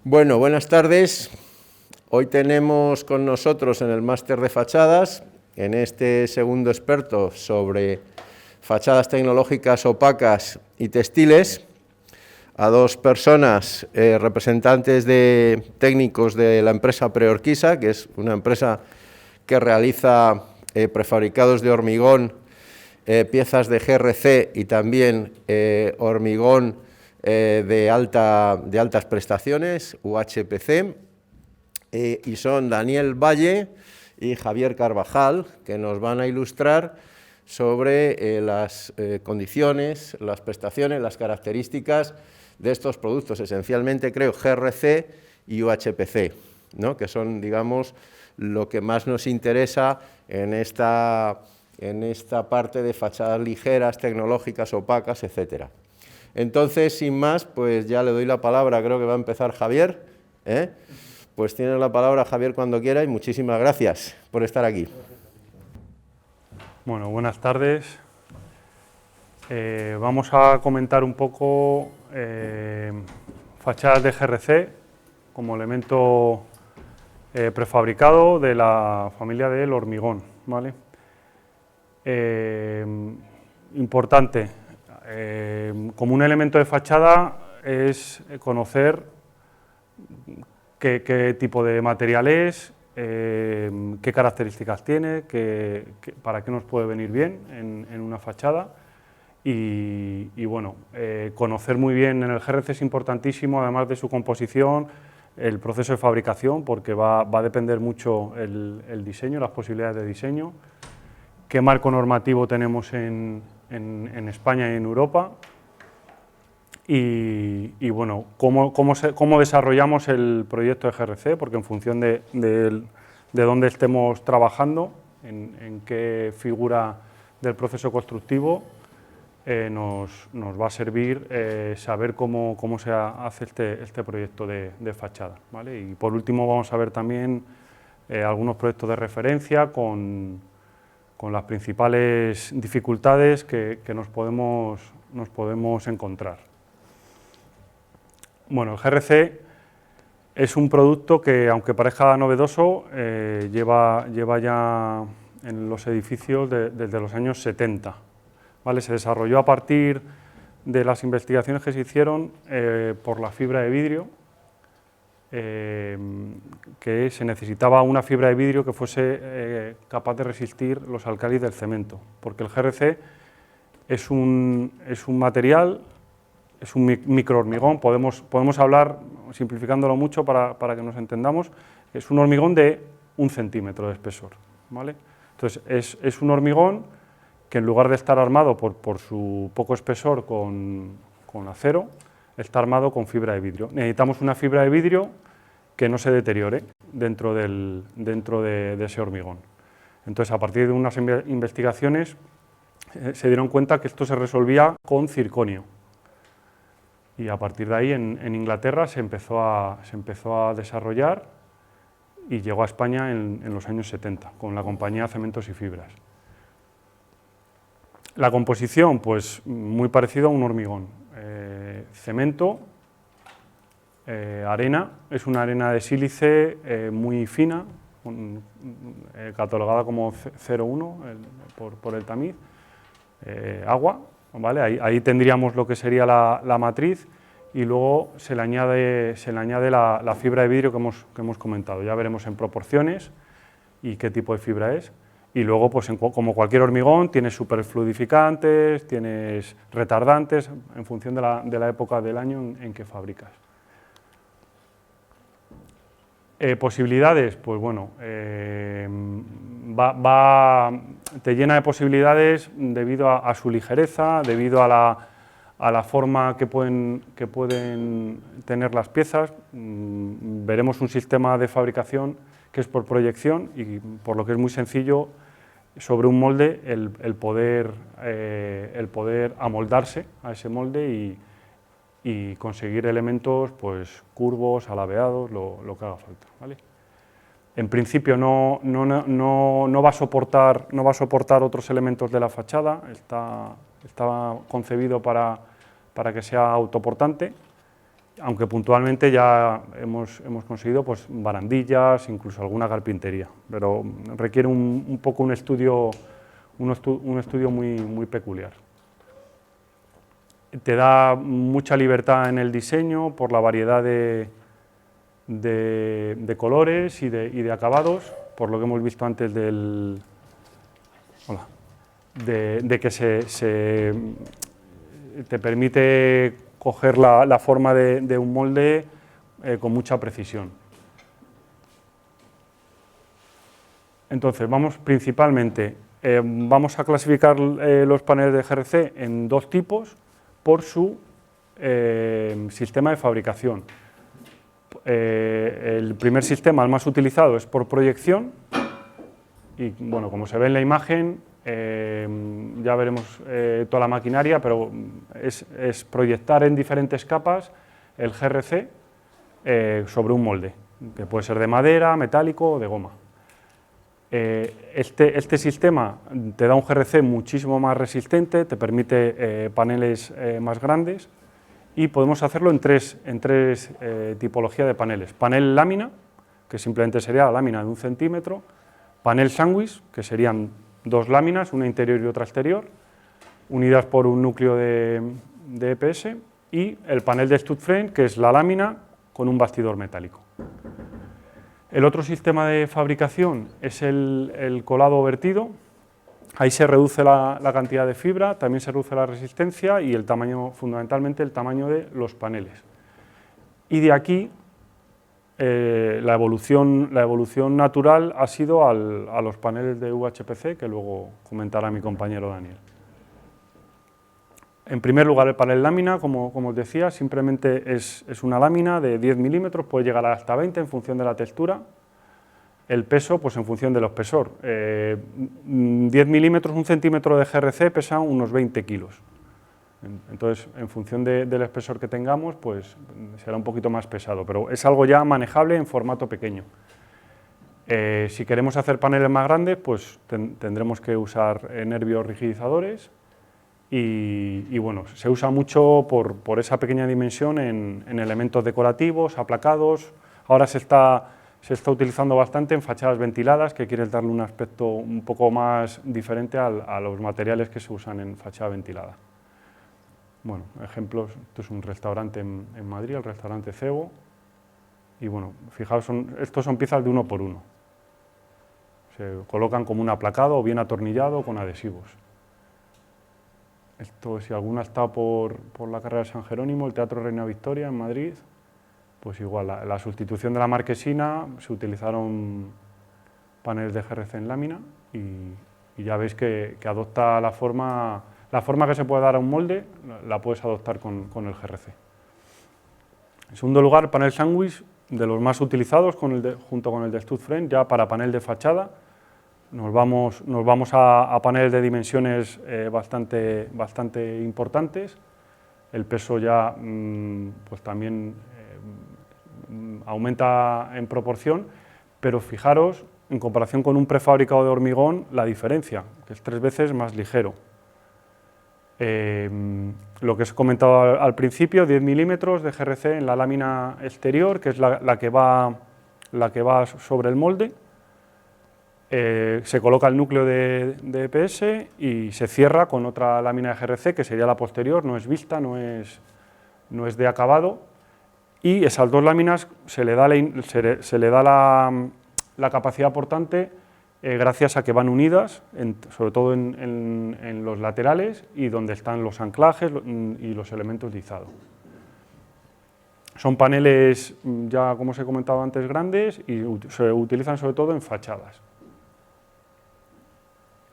Bueno, buenas tardes. Hoy tenemos con nosotros en el máster de fachadas, en este segundo experto sobre fachadas tecnológicas opacas y textiles, a dos personas, representantes técnicos de la empresa Preorquisa, que es una empresa que realiza prefabricados de hormigón, piezas de GRC y también hormigón de altas prestaciones, UHPC, y son Daniel Valle y Javier Carvajal, que nos van a ilustrar sobre las condiciones, las prestaciones, las características de estos productos, esencialmente creo GRC y UHPC, ¿no? Que son, digamos, lo que más nos interesa en esta parte de fachadas ligeras, tecnológicas, opacas, etcétera. Entonces, sin más, pues ya le doy la palabra, creo que va a empezar Javier, Pues tiene la palabra Javier cuando quiera y muchísimas gracias por estar aquí. Bueno, buenas tardes. Vamos a comentar un poco fachadas de GRC como elemento prefabricado de la familia del hormigón, ¿vale? Importante, como un elemento de fachada es conocer qué tipo de material es, qué características tiene, para qué nos puede venir bien en una fachada y bueno, conocer muy bien en el GRC es importantísimo, además de su composición, el proceso de fabricación, porque va a depender mucho el diseño, las posibilidades de diseño, qué marco normativo tenemos en España y en Europa y bueno, cómo desarrollamos el proyecto de GRC, porque en función de dónde estemos trabajando, en qué figura del proceso constructivo, nos va a servir saber cómo se hace este proyecto de fachada, ¿vale? Y por último vamos a ver también algunos proyectos de referencia con las principales dificultades que nos podemos encontrar. Bueno, el GRC es un producto que, aunque parezca novedoso, lleva ya en los edificios desde los años 70. ¿Vale? Se desarrolló a partir de las investigaciones que se hicieron por la fibra de vidrio, que se necesitaba una fibra de vidrio que fuese capaz de resistir los álcalis del cemento, porque el GRC es un material, es un microhormigón, podemos hablar, simplificándolo mucho para que nos entendamos, es un hormigón de 1 centímetro de espesor, ¿vale? Entonces es un hormigón que en lugar de estar armado por su poco espesor con acero, está armado con fibra de vidrio. Necesitamos una fibra de vidrio que no se deteriore dentro de ese hormigón. Entonces, a partir de unas investigaciones, se dieron cuenta que esto se resolvía con circonio. Y a partir de ahí, en Inglaterra, se empezó a desarrollar y llegó a España en los años 70, con la compañía Cementos y Fibras. La composición, pues muy parecido a un hormigón. Cemento, arena, es una arena de sílice muy fina, catalogada como 0,1 por el tamiz, agua, ¿vale? Ahí tendríamos lo que sería la matriz y luego se le añade la fibra de vidrio que hemos comentado. Ya veremos en proporciones y qué tipo de fibra es. Y luego, pues como cualquier hormigón, tienes superfluidificantes, tienes retardantes, en función de la época del año en que fabricas. Posibilidades, pues bueno, te llena de posibilidades debido a su ligereza, debido a la forma que pueden tener las piezas. Veremos un sistema de fabricación que es por proyección y por lo que es muy sencillo sobre un molde el poder amoldarse a ese molde y conseguir elementos pues curvos, alabeados, lo que haga falta, ¿vale? En principio no va a soportar otros elementos de la fachada, está concebido para que sea autoportante aunque puntualmente ya hemos conseguido pues, barandillas, incluso alguna carpintería, pero requiere un poco un estudio muy peculiar. Te da mucha libertad en el diseño por la variedad de colores y de acabados, por lo que hemos visto antes de que te permite coger la forma de un molde con mucha precisión. Entonces, vamos a clasificar los paneles de GRC en dos tipos por su sistema de fabricación. El primer sistema, el más utilizado, es por proyección y, bueno, como se ve en la imagen, ya veremos toda la maquinaria, pero es proyectar en diferentes capas el GRC sobre un molde, que puede ser de madera, metálico o de goma. Este sistema te da un GRC muchísimo más resistente, te permite paneles más grandes y podemos hacerlo en tres tipologías de paneles. Panel lámina, que simplemente sería la lámina de 1 centímetro, panel sándwich, que serían dos láminas, una interior y otra exterior, unidas por un núcleo de EPS, y el panel de stud frame, que es la lámina con un bastidor metálico. El otro sistema de fabricación es el colado vertido. Ahí se reduce la cantidad de fibra, también se reduce la resistencia y el tamaño, fundamentalmente el tamaño de los paneles. Y de aquí la evolución natural ha sido a los paneles de UHPC, que luego comentará mi compañero Daniel. En primer lugar, el panel lámina, como os decía, simplemente es una lámina de 10 milímetros, puede llegar hasta 20 en función de la textura. El peso, pues en función del espesor. 10 milímetros, 1 centímetro de GRC pesa unos 20 kilos. Entonces, en función del espesor que tengamos, pues será un poquito más pesado, pero es algo ya manejable en formato pequeño. Si queremos hacer paneles más grandes, pues tendremos que usar nervios rigidizadores y bueno, se usa mucho por esa pequeña dimensión en elementos decorativos, aplacados. Ahora se está utilizando bastante en fachadas ventiladas, que quiere darle un aspecto un poco más diferente a los materiales que se usan en fachada ventilada. Bueno, ejemplos, esto es un restaurante en Madrid, el restaurante Cebo, y bueno, fijaos, estos son piezas de 1 por 1. Se colocan como un aplacado o bien atornillado con adhesivos. Esto, si alguno ha estado por la carrera de San Jerónimo, el Teatro Reina Victoria en Madrid, pues igual, la sustitución de la marquesina, se utilizaron paneles de GRC en lámina y ya veis que adopta la forma que se puede dar a un molde, la puedes adoptar con el GRC. En segundo lugar, panel sándwich, de los más utilizados junto con el de stud frame, ya para panel de fachada. Nos vamos a paneles de dimensiones bastante importantes. El peso ya pues también aumenta en proporción, pero fijaros, en comparación con un prefabricado de hormigón, la diferencia, que es 3 veces más ligero. Lo que os he comentado al principio, 10 milímetros de GRC en la lámina exterior, que es la que va sobre el molde. Se coloca el núcleo de EPS y se cierra con otra lámina de GRC, que sería la posterior, no es vista, no es de acabado, y esas dos láminas se le da la capacidad portante gracias a que van unidas, sobre todo en los laterales y donde están los anclajes y los elementos de izado. Son paneles, ya como os he comentado antes, grandes y se utilizan sobre todo en fachadas.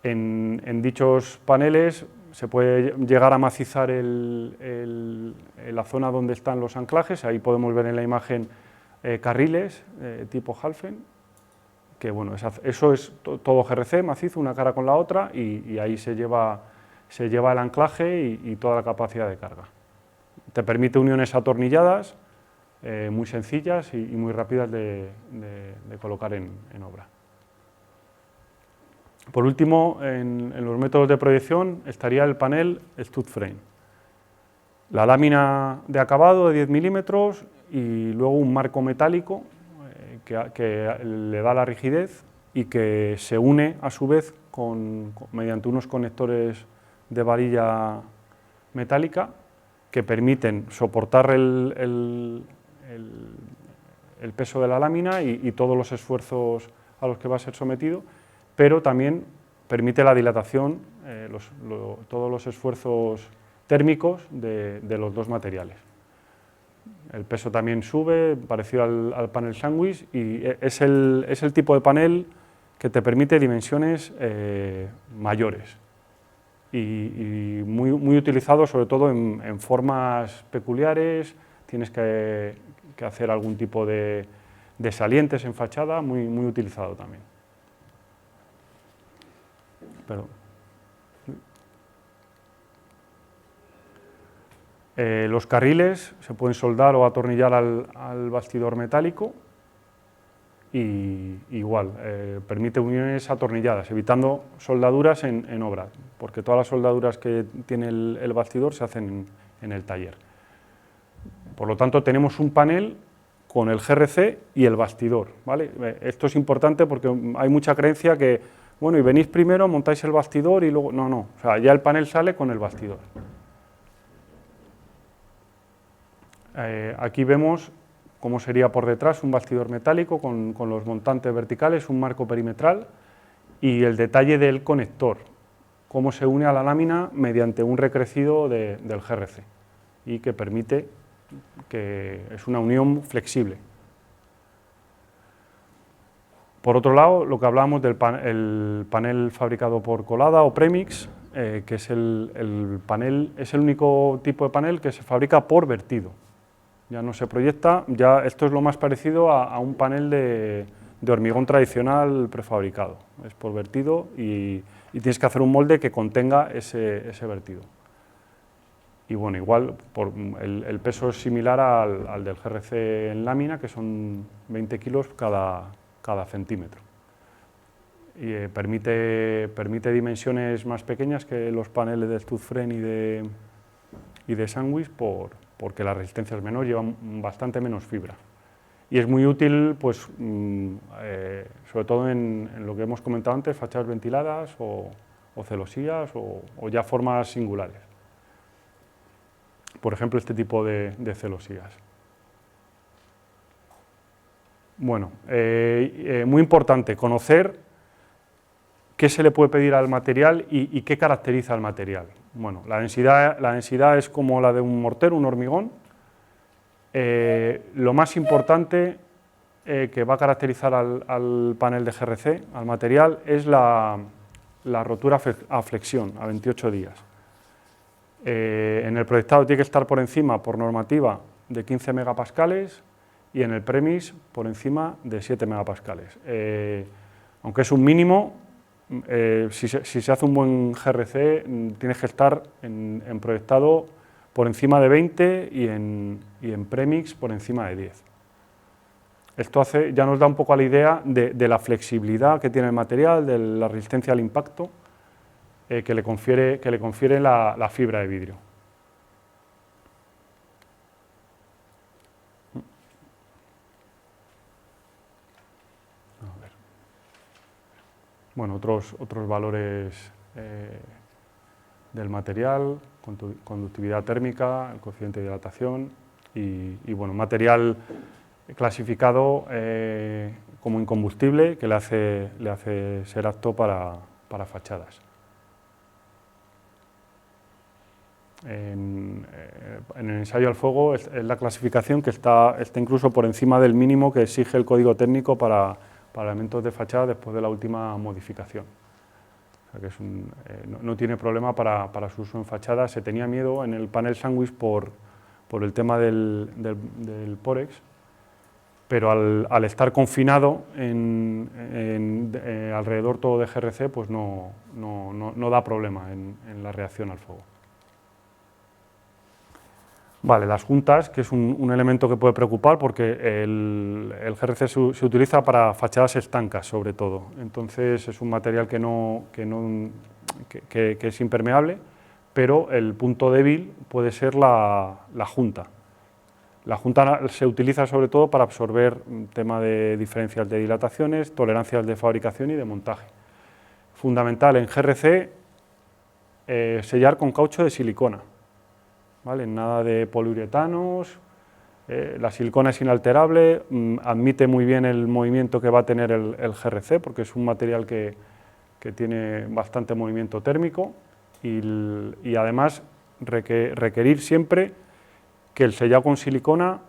En dichos paneles se puede llegar a macizar la zona donde están los anclajes. Ahí podemos ver en la imagen carriles tipo Halfen, que bueno, eso es todo GRC macizo, una cara con la otra, y ahí se lleva el anclaje y toda la capacidad de carga. Te permite uniones atornilladas muy sencillas y muy rápidas de colocar en obra. Por último, en los métodos de proyección estaría el panel stud frame. la lámina de acabado de 10 milímetros y luego un marco metálico que le da la rigidez y que se une a su vez mediante unos conectores de varilla metálica que permiten soportar el peso de la lámina y todos los esfuerzos a los que va a ser sometido, pero también permite la dilatación, todos los esfuerzos térmicos de los dos materiales. El peso también sube, parecido al panel sándwich, y es el tipo de panel que te permite dimensiones mayores y muy utilizado sobre todo en formas peculiares. Tienes que hacer algún tipo de salientes en fachada, muy utilizado también. Perdón. Los carriles se pueden soldar o atornillar al bastidor metálico y igual, permite uniones atornilladas, evitando soldaduras en obra, porque todas las soldaduras que tiene el bastidor se hacen en el taller. Por lo tanto, tenemos un panel con el GRC y el bastidor, ¿vale? Esto es importante porque hay mucha creencia que, bueno, y venís primero, montáis el bastidor y luego... No, o sea, ya el panel sale con el bastidor. Aquí vemos cómo sería por detrás un bastidor metálico con los montantes verticales, un marco perimetral y el detalle del conector, cómo se une a la lámina mediante un recrecido del GRC y que permite que es una unión flexible. Por otro lado, lo que hablábamos del panel fabricado por colada o premix, que es el único tipo de panel que se fabrica por vertido. Ya no se proyecta, ya esto es lo más parecido a un panel de hormigón tradicional prefabricado. Es por vertido y tienes que hacer un molde que contenga ese vertido. Y bueno, igual el peso es similar al del GRC en lámina, que son 20 kilos cada centímetro. Y permite dimensiones más pequeñas que los paneles de Stutz-Frame y de Sandwich porque la resistencia es menor, lleva bastante menos fibra. Y es muy útil, pues, sobre todo en lo que hemos comentado antes, fachadas ventiladas o celosías o ya formas singulares. Por ejemplo, este tipo de celosías. Bueno, muy importante conocer qué se le puede pedir al material y qué caracteriza al material. Bueno, la densidad es como la de un mortero, un hormigón. Lo más importante que va a caracterizar al panel de GRC, al material, es la rotura a flexión a 28 días. En el proyectado tiene que estar por encima, por normativa, de 15 megapascales y en el premis por encima de 7 megapascales. Aunque es un mínimo, si se hace un buen GRC, tienes que estar en proyectado por encima de 20 y en premix por encima de 10. Esto ya nos da un poco la idea de la flexibilidad que tiene el material, de la resistencia al impacto que le confiere la fibra de vidrio. Bueno, otros valores del material, conductividad térmica, el coeficiente de dilatación y bueno, material clasificado como incombustible que le hace ser apto para fachadas. En el ensayo al fuego es la clasificación que está incluso por encima del mínimo que exige el código técnico para elementos de fachada después de la última modificación. O sea que no tiene problema para su uso en fachada. Se tenía miedo en el panel sándwich por el tema del Porex, pero al estar confinado alrededor todo de GRC, pues no da problema en la reacción al fuego. Vale, las juntas, que es un elemento que puede preocupar porque el GRC se utiliza para fachadas estancas, sobre todo. Entonces es un material que es impermeable, pero el punto débil puede ser la junta. La junta se utiliza sobre todo para absorber tema de diferencias de dilataciones, tolerancias de fabricación y de montaje. Fundamental en GRC, sellar con caucho de silicona, ¿vale? Nada de poliuretanos, la silicona es inalterable, admite muy bien el movimiento que va a tener el GRC, porque es un material que tiene bastante movimiento térmico y además requerir siempre que el sellado con silicona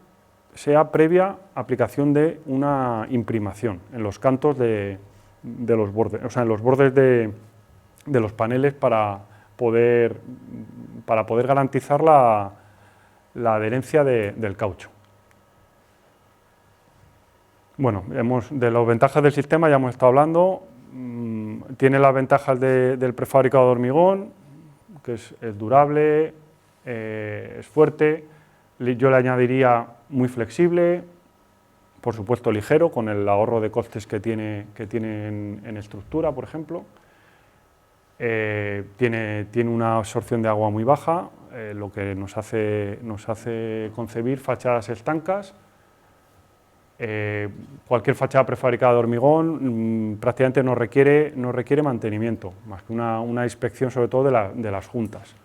sea previa aplicación de una imprimación en los cantos de los bordes, o sea, en los bordes de los paneles para poder garantizar la adherencia del caucho. Bueno, de las ventajas del sistema ya hemos estado hablando. Tiene las ventajas del prefabricado de hormigón, que es durable, es fuerte. Yo le añadiría muy flexible, por supuesto ligero, con el ahorro de costes que tiene en estructura, por ejemplo. Tiene una absorción de agua muy baja, lo que nos hace concebir fachadas estancas. Cualquier fachada prefabricada de hormigón prácticamente no requiere mantenimiento, más que una inspección sobre todo de las juntas.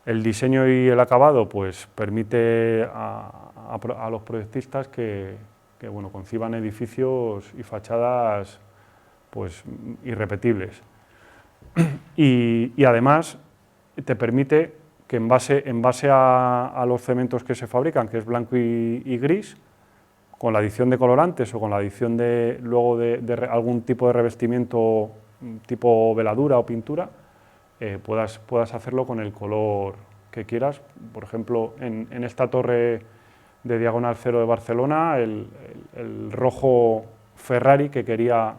El diseño y el acabado pues permite a los proyectistas que bueno, conciban edificios y fachadas pues irrepetibles. Y además te permite que en base a los cementos que se fabrican, que es blanco y gris, con la adición de colorantes o con la adición de algún tipo de revestimiento tipo veladura o pintura, puedas hacerlo con el color que quieras. Por ejemplo, en esta torre de Diagonal Cero de Barcelona, el rojo Ferrari que quería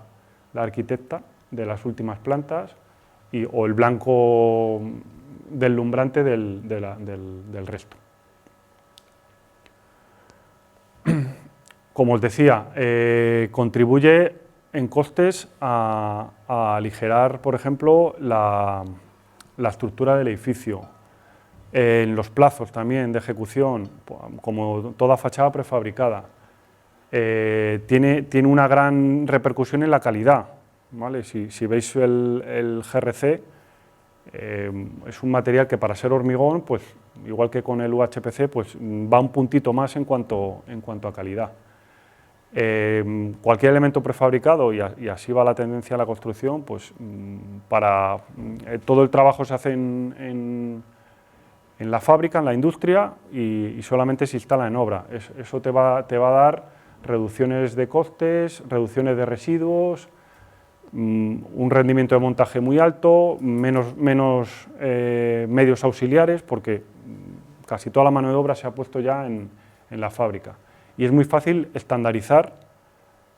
la arquitecta de las últimas plantas, o el blanco deslumbrante del resto. Como os decía, contribuye en costes a aligerar, por ejemplo, la estructura del edificio. En los plazos también de ejecución, como toda fachada prefabricada. Tiene una gran repercusión en la calidad, ¿vale? Si veis el GRC, es un material que para ser hormigón, pues, igual que con el UHPC, pues, va un puntito más en cuanto a calidad. Cualquier elemento prefabricado, y así va la tendencia a la construcción, pues todo el trabajo se hace en la fábrica, en la industria, y solamente se instala en obra. Eso te va a dar reducciones de costes, reducciones de residuos, un rendimiento de montaje muy alto, menos medios auxiliares, porque casi toda la mano de obra se ha puesto ya en la fábrica. Y es muy fácil estandarizar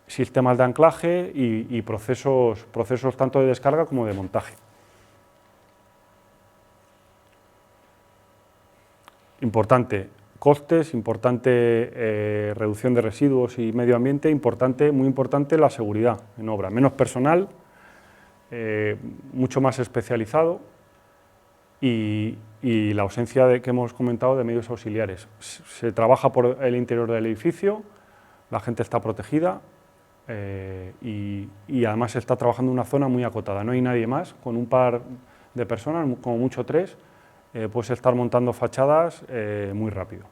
sistemas de anclaje y procesos tanto de descarga como de montaje. Importante, costes, importante reducción de residuos y medio ambiente, muy importante la seguridad en obra, menos personal, mucho más especializado y la ausencia que hemos comentado de medios auxiliares. Se trabaja por el interior del edificio, la gente está protegida y además se está trabajando en una zona muy acotada, no hay nadie más, con un par de personas, como mucho 3, puedes estar montando fachadas muy rápido.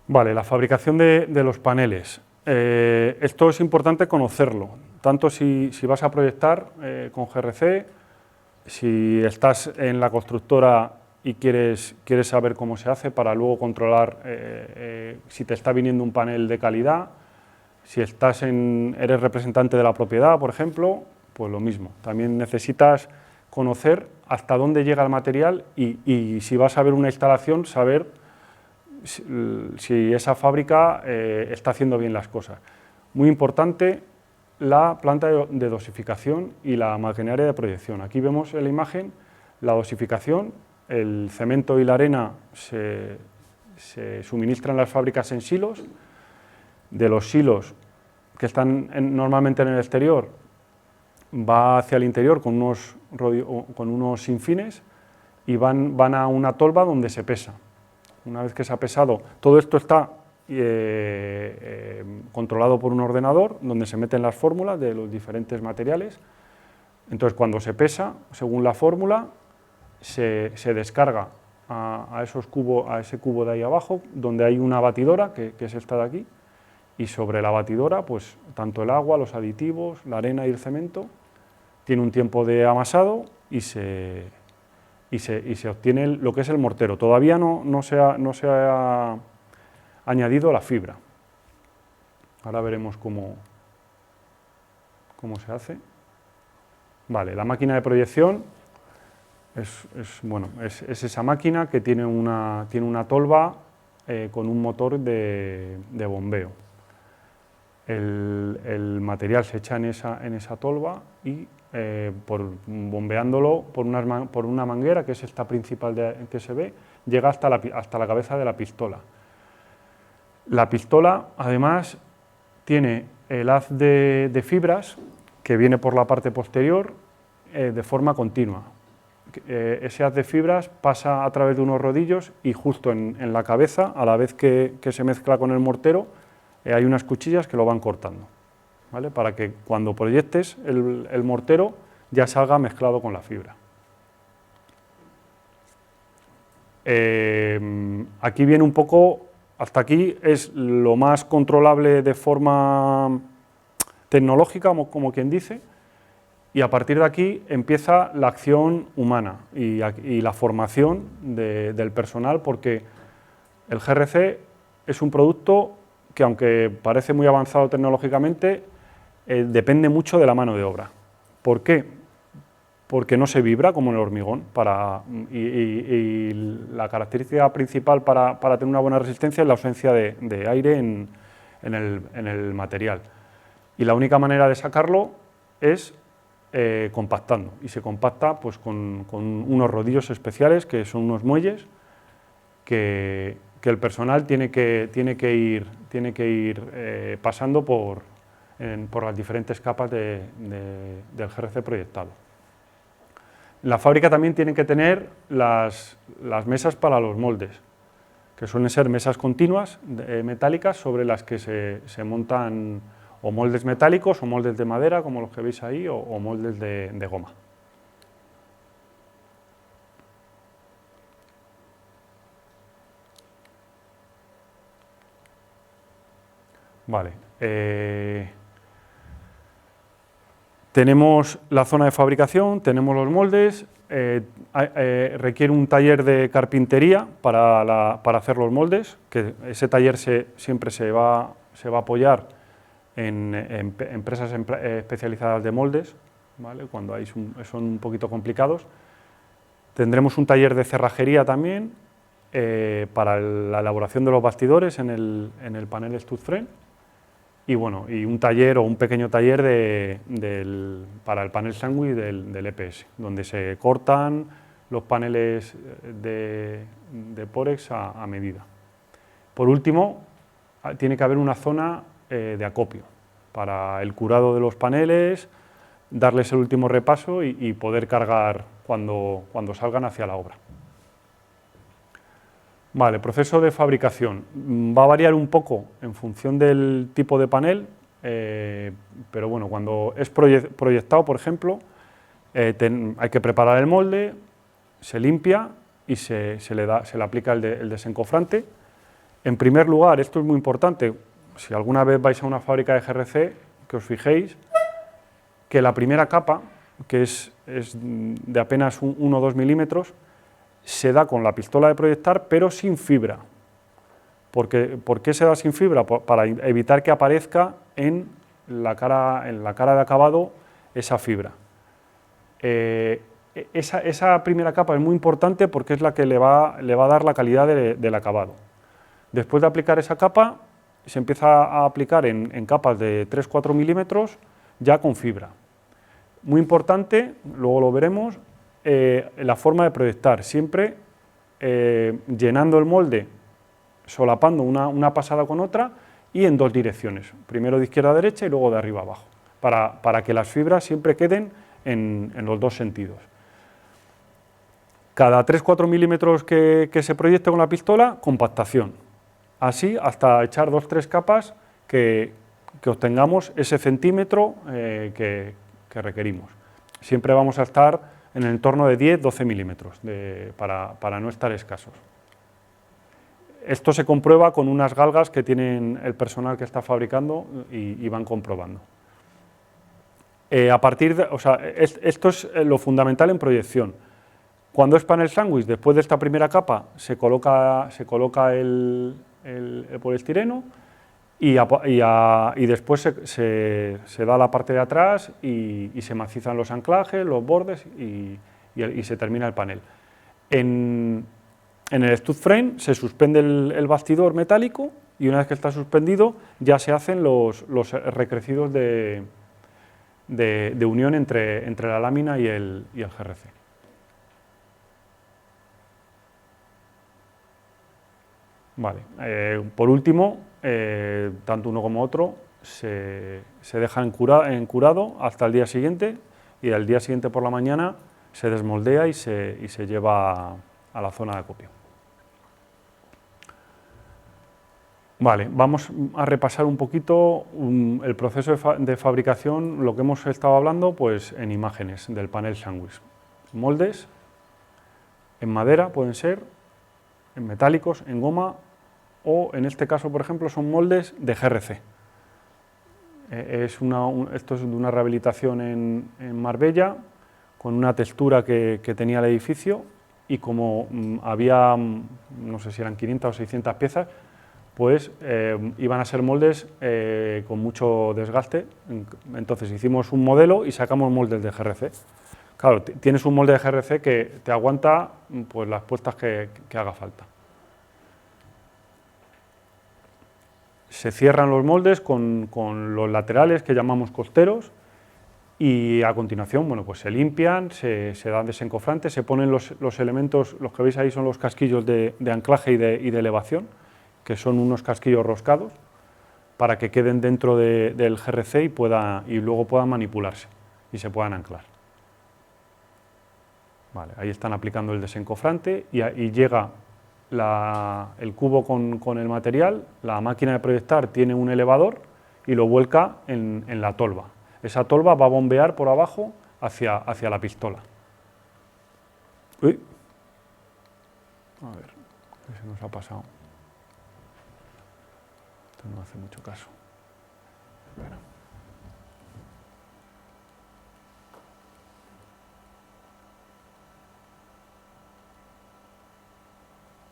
Vale, la fabricación de los paneles. Esto es importante conocerlo, tanto si vas a proyectar con GRC, si estás en la constructora y quieres saber cómo se hace para luego controlar si te está viniendo un panel de calidad, si eres representante de la propiedad, por ejemplo, pues lo mismo. También necesitas conocer hasta dónde llega el material y si vas a ver una instalación, saber si esa fábrica está haciendo bien las cosas. Muy importante la planta de dosificación y la maquinaria de proyección. Aquí vemos en la imagen la dosificación, el cemento y la arena se suministran en las fábricas en silos, de los silos que están normalmente en el exterior, va hacia el interior con unos sinfines y van a una tolva donde se pesa. Una vez que se ha pesado, todo esto está controlado por un ordenador donde se meten las fórmulas de los diferentes materiales. Entonces, cuando se pesa, según la fórmula, se descarga a ese cubo de ahí abajo, donde hay una batidora, que es esta de aquí, y sobre la batidora, pues tanto el agua, los aditivos, la arena y el cemento, tiene un tiempo de amasado y se obtiene lo que es el mortero. Todavía no se ha añadido la fibra. Ahora veremos cómo se hace. Vale, la máquina de proyección es esa máquina que tiene una tolva con un motor de bombeo. El material se echa en esa tolva y bombeándolo por una manguera, que es esta principal que se ve, llega hasta la cabeza de la pistola. La pistola, además, tiene el haz de fibras que viene por la parte posterior de forma continua. Ese haz de fibras pasa a través de unos rodillos y justo en la cabeza, a la vez que se mezcla con el mortero, hay unas cuchillas que lo van cortando, ¿vale? Para que cuando proyectes el mortero ya salga mezclado con la fibra. Aquí viene un poco, hasta aquí es lo más controlable de forma tecnológica, como quien dice, y a partir de aquí empieza la acción humana y la formación del personal, porque el GRC es un producto que, aunque parece muy avanzado tecnológicamente, depende mucho de la mano de obra. ¿Por qué? Porque no se vibra como en el hormigón, y la característica principal para tener una buena resistencia es la ausencia de aire en el material. Y la única manera de sacarlo es compactando, y se compacta pues, con unos rodillos especiales, que son unos muelles, que el personal tiene que ir pasando por las diferentes capas del GRC proyectado. En la fábrica también tienen que tener las mesas para los moldes, que suelen ser mesas continuas metálicas sobre las que se montan o moldes metálicos o moldes de madera, como los que veis ahí, o moldes de goma. Vale. Tenemos la zona de fabricación, tenemos los moldes, requiere un taller de carpintería para hacer los moldes, que ese taller siempre se va a apoyar en empresas especializadas de moldes, ¿vale? Cuando son un poquito complicados. Tendremos un taller de cerrajería también para la elaboración de los bastidores en el panel Stutzfremd. Y bueno, y un taller o un pequeño taller para el panel sándwich del EPS, donde se cortan los paneles de Porex a medida. Por último, tiene que haber una zona de acopio para el curado de los paneles, darles el último repaso y poder cargar cuando salgan hacia la obra. Vale, proceso de fabricación. Va a variar un poco en función del tipo de panel, pero bueno, cuando es proyectado, por ejemplo, hay que preparar el molde, se limpia y se le aplica el desencofrante. En primer lugar, esto es muy importante, si alguna vez vais a una fábrica de GRC, que os fijéis que la primera capa, que es de apenas 1 o 2 milímetros, se da con la pistola de proyectar, pero sin fibra. ¿Por qué se da sin fibra? Para evitar que aparezca en la cara de acabado esa fibra. Esa primera capa es muy importante porque es la que le va a dar la calidad del acabado. Después de aplicar esa capa, se empieza a aplicar en capas de 3-4 milímetros, ya con fibra. Muy importante, luego lo veremos, la forma de proyectar, siempre llenando el molde, solapando una pasada con otra y en 2 direcciones, primero de izquierda a derecha y luego de arriba a abajo, para que las fibras siempre queden en los 2 sentidos. Cada 3-4 milímetros que se proyecte con la pistola, compactación. Así hasta echar 2-3 capas que obtengamos ese centímetro que requerimos. Siempre vamos a estar en el entorno de 10-12 milímetros para no estar escasos. Esto se comprueba con unas galgas que tienen el personal que está fabricando y van comprobando. Esto es lo fundamental en proyección. Cuando es panel sándwich, después de esta primera capa, se coloca el poliestireno y después se da la parte de atrás y se macizan los anclajes, los bordes y se termina el panel. En el stud frame se suspende el bastidor metálico y una vez que está suspendido ya se hacen los recrecidos de unión entre la lámina y el GRC. Vale. Por último, tanto uno como otro se deja en curado hasta el día siguiente y al día siguiente por la mañana se desmoldea y se lleva a la zona de acopio. Vale, vamos a repasar un poquito el proceso de fabricación, lo que hemos estado hablando, pues en imágenes del panel sándwich. Moldes, en madera pueden ser, en metálicos, en goma o en este caso, por ejemplo, son moldes de GRC. Esto es de una rehabilitación en Marbella con una textura que tenía el edificio y como había, no sé si eran 500 o 600 piezas, pues iban a ser moldes con mucho desgaste. Entonces hicimos un modelo y sacamos moldes de GRC. Claro, tienes un molde de GRC que te aguanta pues, las puestas que haga falta. Se cierran los moldes con los laterales que llamamos costeros y a continuación bueno, pues se limpian, se dan desencofrantes, se ponen los elementos, los que veis ahí son los casquillos de anclaje y de elevación, que son unos casquillos roscados para que queden dentro del GRC y luego puedan manipularse y se puedan anclar. Vale, ahí están aplicando el desencofrante y llega el cubo con el material, la máquina de proyectar tiene un elevador y lo vuelca en la tolva. Esa tolva va a bombear por abajo hacia la pistola. Uy. A ver, ¿qué se nos ha pasado? Esto no hace mucho caso. Bueno.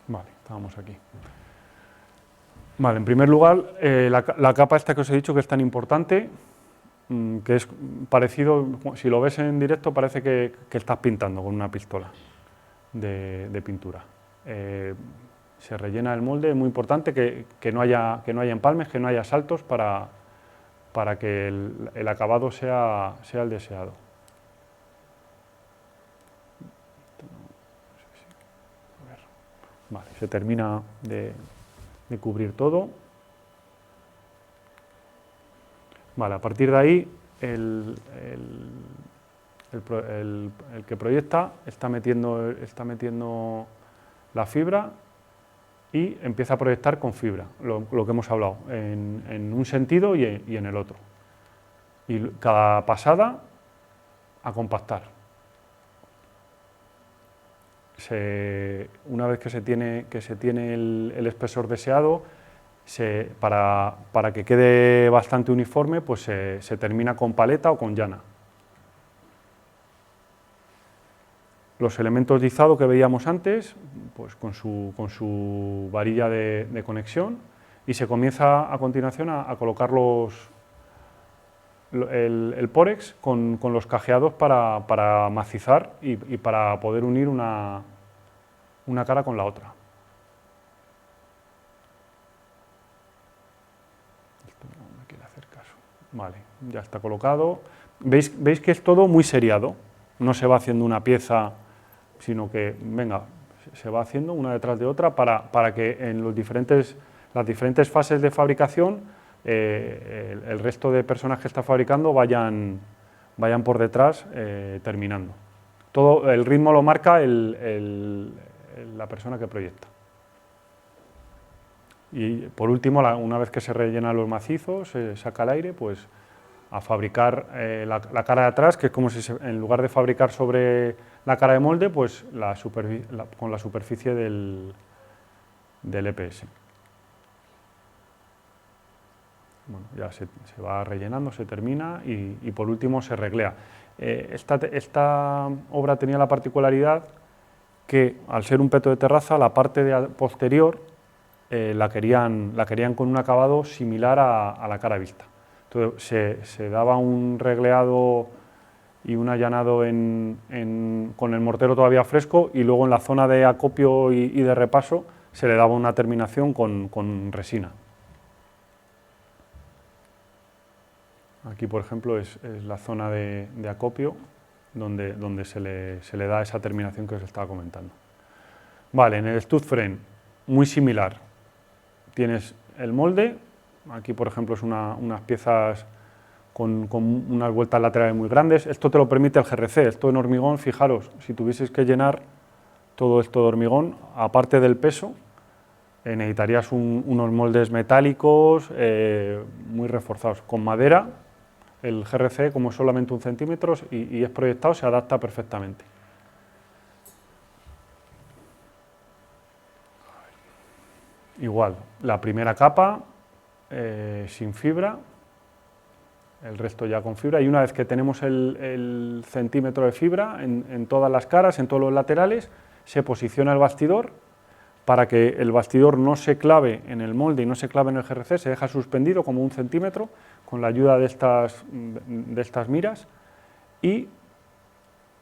Vale, estábamos aquí. Vale, en primer lugar, la capa esta que os he dicho que es tan importante, que es parecido, si lo ves en directo parece que estás pintando con una pistola de pintura. Se rellena el molde, es muy importante que no haya empalmes, que no haya saltos para que el acabado sea el deseado. Vale, se termina de cubrir todo. Vale, a partir de ahí el que proyecta está metiendo la fibra y empieza a proyectar con fibra, lo que hemos hablado, en un sentido y en el otro. Y cada pasada a compactar. Una vez que se tiene el espesor deseado, para que quede bastante uniforme, pues se termina con paleta o con llana. Los elementos de izado que veíamos antes, pues con su varilla de conexión, y se comienza a continuación a colocar el pórex con los cajeados para macizar y para poder unir una cara con la otra. Esto no me quiere hacer caso. Vale, ya está colocado. ¿Veis que es todo muy seriado? No se va haciendo una pieza, sino que, venga, se va haciendo una detrás de otra para que en los diferentes las diferentes fases de fabricación, el resto de personas que está fabricando vayan por detrás terminando. Todo el ritmo lo marca la persona que proyecta. Y por último, una vez que se rellenan los macizos, se saca el aire, pues a fabricar la cara de atrás, que es como si en lugar de fabricar sobre la cara de molde, pues con la superficie del EPS. Bueno, ya se va rellenando, se termina y por último se reglea. Esta obra tenía la particularidad que, al ser un peto de terraza, la parte posterior la querían con un acabado similar a la cara vista. Entonces se daba un regleado y un allanado con el mortero todavía fresco, y luego en la zona de acopio y de repaso se le daba una terminación con resina. Aquí, por ejemplo, es la zona de acopio donde se le da esa terminación que os estaba comentando. Vale, en el stud frame, muy similar. Tienes el molde, aquí por ejemplo es unas piezas con unas vueltas laterales muy grandes. Esto te lo permite el GRC, esto en hormigón, fijaros, si tuvieseis que llenar todo esto de hormigón, aparte del peso, necesitarías unos moldes metálicos muy reforzados. Con madera, el GRC, como es solamente 1 centímetro y es proyectado, se adapta perfectamente. Igual, la primera capa sin fibra, el resto ya con fibra, y una vez que tenemos el centímetro de fibra en todas las caras, en todos los laterales, se posiciona el bastidor para que el bastidor no se clave en el molde y no se clave en el GRC, se deja suspendido como 1 centímetro con la ayuda de estas miras, y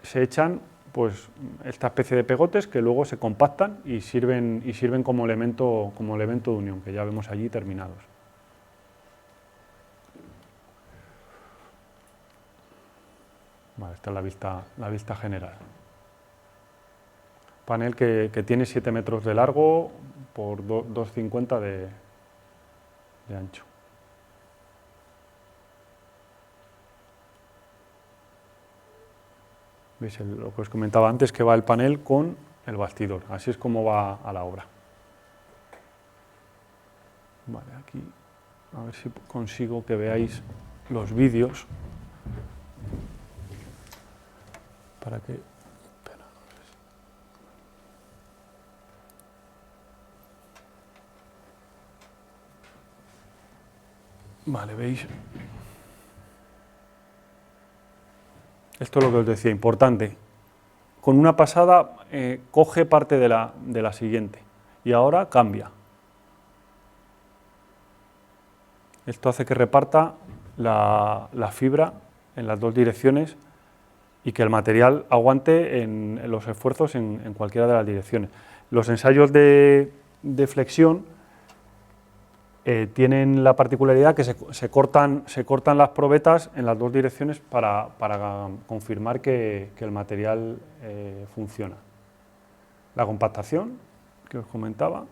se echan pues esta especie de pegotes que luego se compactan y sirven como elemento de unión, que ya vemos allí terminados. Vale, esta es la vista general. Panel que tiene 7 metros de largo por 2,50 de ancho. ¿Veis lo que os comentaba antes, que va el panel con el bastidor? Así es como va a la obra. Vale, aquí a ver si consigo que veáis los vídeos para que... Vale, ¿veis? Esto es lo que os decía, importante. Con una pasada coge parte de la siguiente y ahora cambia. Esto hace que reparta la fibra en las dos direcciones y que el material aguante en los esfuerzos en cualquiera de las direcciones. Los ensayos de flexión tienen la particularidad que se cortan las probetas en las dos direcciones para confirmar que el material funciona. La compactación, que os comentaba.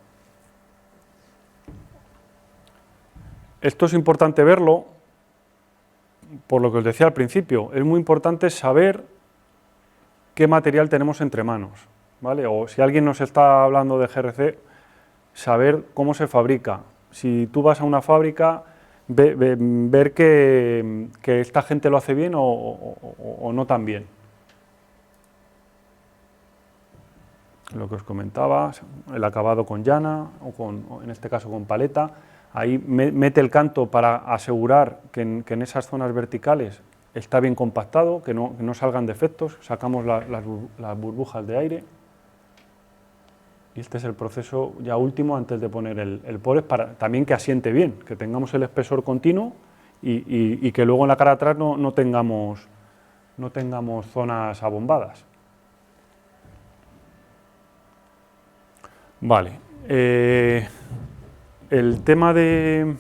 Esto es importante verlo, por lo que os decía al principio. Es muy importante saber qué material tenemos entre manos, ¿vale? O si alguien nos está hablando de GRC, saber cómo se fabrica. Si tú vas a una fábrica, ver que esta gente lo hace bien o no tan bien. Lo que os comentaba, el acabado con llana o en este caso con paleta. Ahí mete el canto para asegurar que en esas zonas verticales está bien compactado, que no salgan defectos. Sacamos las burbujas de aire. Y este es el proceso ya último antes de poner el PORES, para también que asiente bien, que tengamos el espesor continuo y que luego en la cara de atrás no tengamos zonas abombadas. Vale. El tema de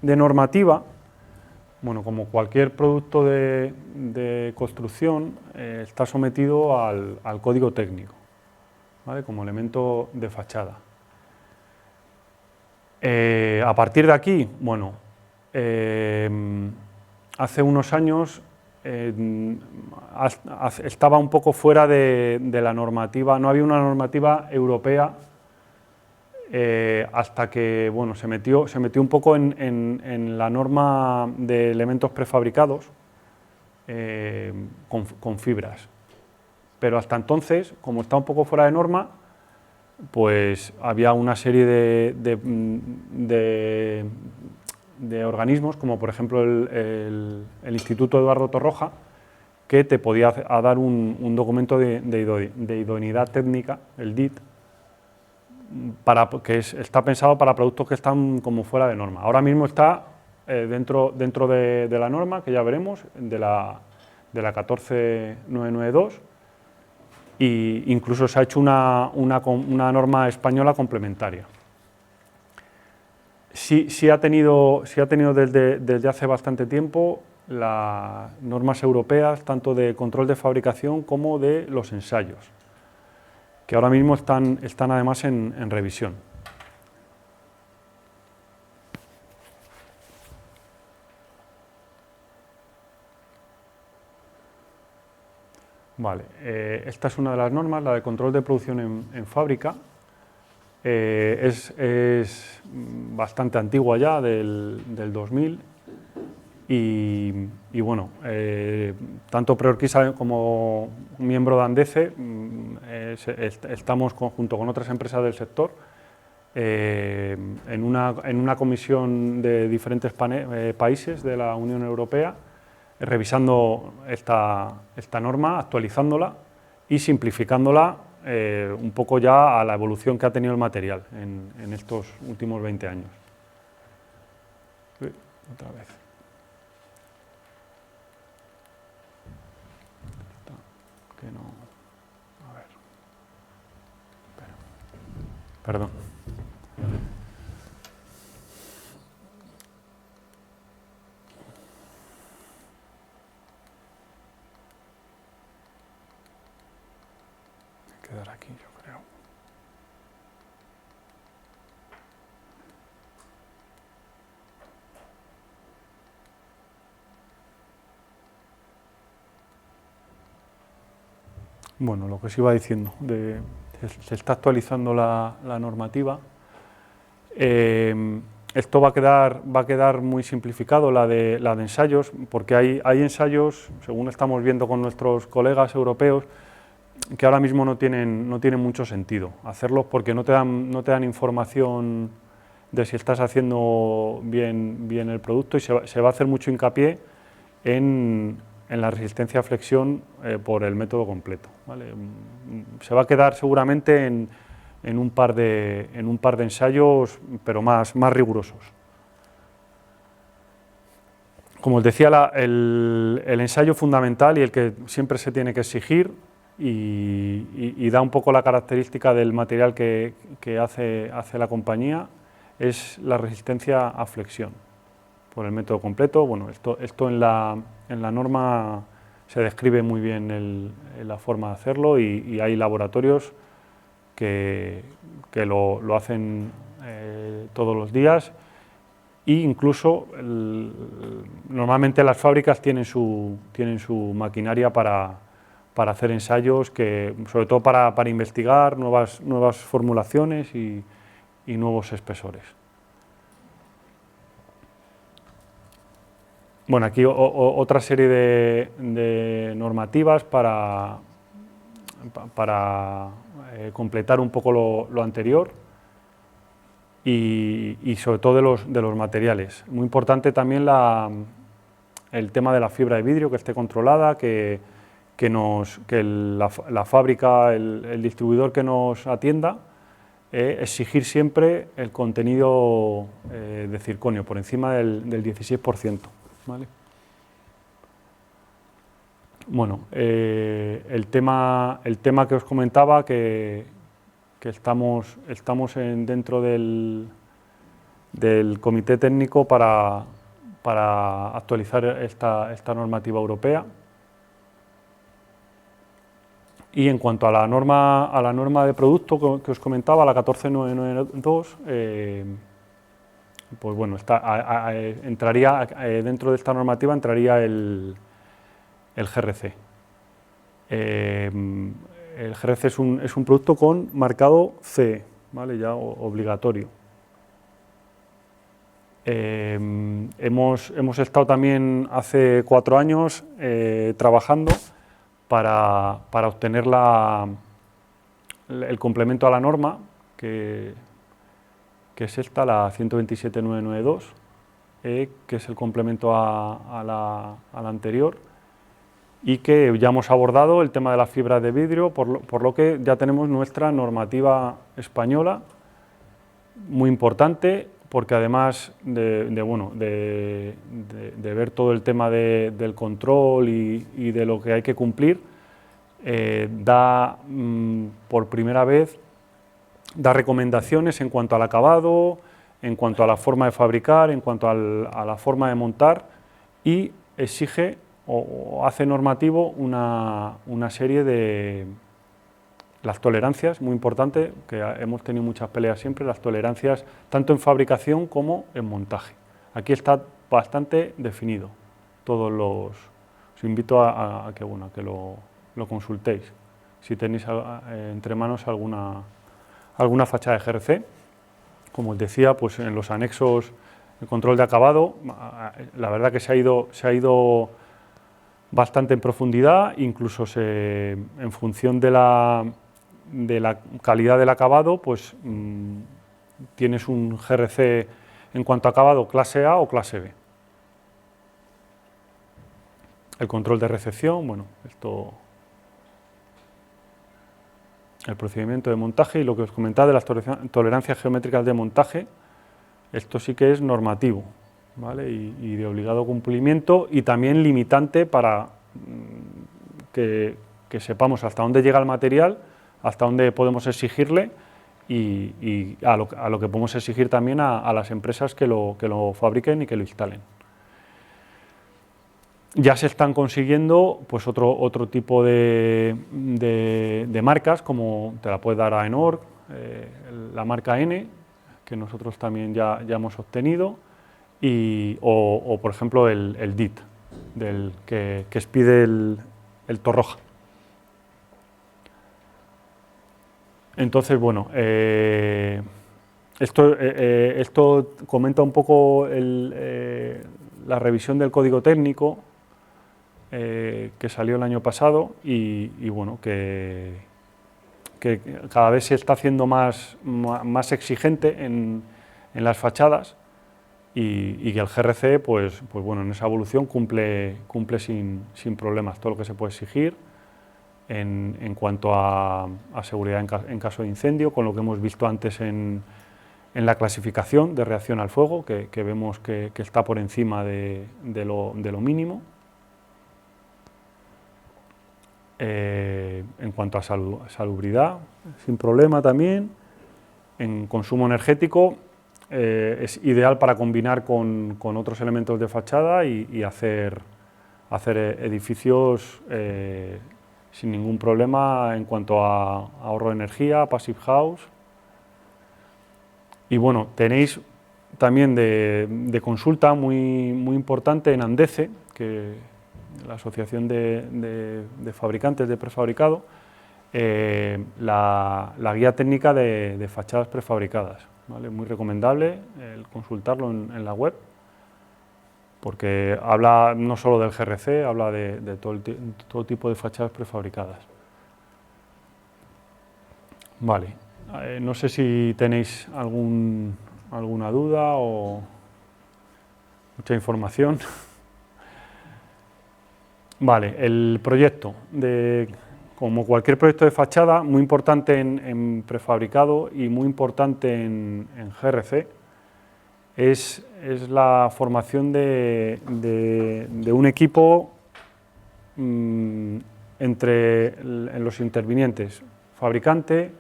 normativa, bueno, como cualquier producto de construcción, está sometido al código técnico, ¿vale? Como elemento de fachada. A partir de aquí, bueno, hace unos años estaba un poco fuera de la normativa, no había una normativa europea hasta que bueno, se metió un poco en la norma de elementos prefabricados con fibras. Pero hasta entonces, como está un poco fuera de norma, pues había una serie de organismos, como por ejemplo el Instituto Eduardo Torroja, que te podía dar un documento de idoneidad técnica, el DIT, que está pensado para productos que están como fuera de norma. Ahora mismo está dentro de la norma, que ya veremos, de la 14992, e incluso se ha hecho una norma española complementaria. Sí ha tenido desde hace bastante tiempo las normas europeas, tanto de control de fabricación como de los ensayos, que ahora mismo están además en revisión. Vale, esta es una de las normas, la de control de producción en fábrica. Es bastante antigua ya, del 2000, y bueno, tanto Preorquisa como miembro de Andece estamos junto con otras empresas del sector en una comisión de diferentes países de la Unión Europea, revisando esta norma, actualizándola y simplificándola un poco ya a la evolución que ha tenido el material en estos últimos 20 años. Otra vez. Que no. A ver. Perdón. Quedar aquí, yo creo. Bueno, lo que os iba diciendo, se está actualizando la normativa. Esto va a quedar muy simplificado, la de ensayos, porque hay ensayos, según estamos viendo con nuestros colegas europeos, que ahora mismo no tienen mucho sentido hacerlos, porque no te dan información de si estás haciendo bien el producto, y se va a hacer mucho hincapié en la resistencia a flexión por el método completo, ¿vale? Se va a quedar seguramente en un par de ensayos, pero más rigurosos. Como os decía, el ensayo fundamental y el que siempre se tiene que exigir, y da un poco la característica del material que hace la compañía, es la resistencia a flexión por el método completo. Bueno, esto en la norma se describe muy bien la forma de hacerlo, y hay laboratorios que lo hacen todos los días, e incluso normalmente las fábricas tienen su maquinaria para hacer ensayos, sobre todo para investigar nuevas formulaciones y nuevos espesores. Bueno, aquí otra serie de normativas para completar un poco lo anterior, y sobre todo de los materiales. Muy importante también el tema de la fibra de vidrio, que esté controlada, que la fábrica, el distribuidor que nos atienda, exigir siempre el contenido de circonio por encima del 16%. ¿Vale? Bueno, el tema que os comentaba, que estamos dentro del comité técnico para actualizar esta normativa europea. Y en cuanto a la norma de producto que os comentaba, la 14992, pues bueno, entraría dentro de esta normativa entraría el GRC. El GRC es un producto con marcado CE, ¿vale? Ya obligatorio. Hemos estado también hace 4 años trabajando para obtener el complemento a la norma, que es esta, la 127.992, que es el complemento a la anterior, y que ya hemos abordado el tema de las fibras de vidrio, por lo que ya tenemos nuestra normativa española, muy importante, porque además de ver todo el tema del control y de lo que hay que cumplir, por primera vez da recomendaciones en cuanto al acabado, en cuanto a la forma de fabricar, en cuanto a la forma de montar, y exige o hace normativo una serie de las tolerancias, muy importante, que hemos tenido muchas peleas siempre, las tolerancias tanto en fabricación como en montaje. Aquí está bastante definido. Os invito a que lo consultéis, si tenéis entre manos alguna fachada de GRC. Como os decía, pues en los anexos, el control de acabado, la verdad que se ha ido bastante en profundidad, incluso en función de la calidad del acabado, pues tienes un GRC en cuanto a acabado clase A o clase B. El control de recepción, bueno, el procedimiento de montaje y lo que os comentaba de las tolerancias geométricas de montaje, esto sí que es normativo, ¿vale? Y de obligado cumplimiento, y también limitante para que sepamos hasta dónde llega el material, hasta dónde podemos exigirle y a lo que podemos exigir también a las empresas que lo fabriquen y que lo instalen. Ya se están consiguiendo pues otro tipo de marcas, como te la puede dar AENOR, la marca N, que nosotros también ya hemos obtenido, o por ejemplo el DIT, que expide el Torroja. Entonces, bueno, esto comenta un poco la revisión del código técnico que salió el año pasado y bueno, que cada vez se está haciendo más exigente en las fachadas y que el GRC, pues bueno, en esa evolución cumple sin problemas todo lo que se puede exigir en cuanto a seguridad en caso de incendio, con lo que hemos visto antes en la clasificación de reacción al fuego, que vemos que está por encima de lo mínimo. En cuanto a salubridad, sin problema también. En consumo energético, es ideal para combinar con otros elementos de fachada y hacer edificios sin ningún problema en cuanto a ahorro de energía, passive house. Y bueno, tenéis también de consulta muy importante en ANDECE, que la Asociación de Fabricantes de Prefabricado, la guía técnica de fachadas prefabricadas, ¿vale? Muy recomendable el consultarlo en la web, porque habla no solo del GRC, habla de todo tipo de fachadas prefabricadas. Vale, no sé si tenéis alguna duda o mucha información. Vale, el proyecto, como cualquier proyecto de fachada, muy importante en prefabricado y muy importante en GRC, es la formación de un equipo entre los intervinientes, fabricante,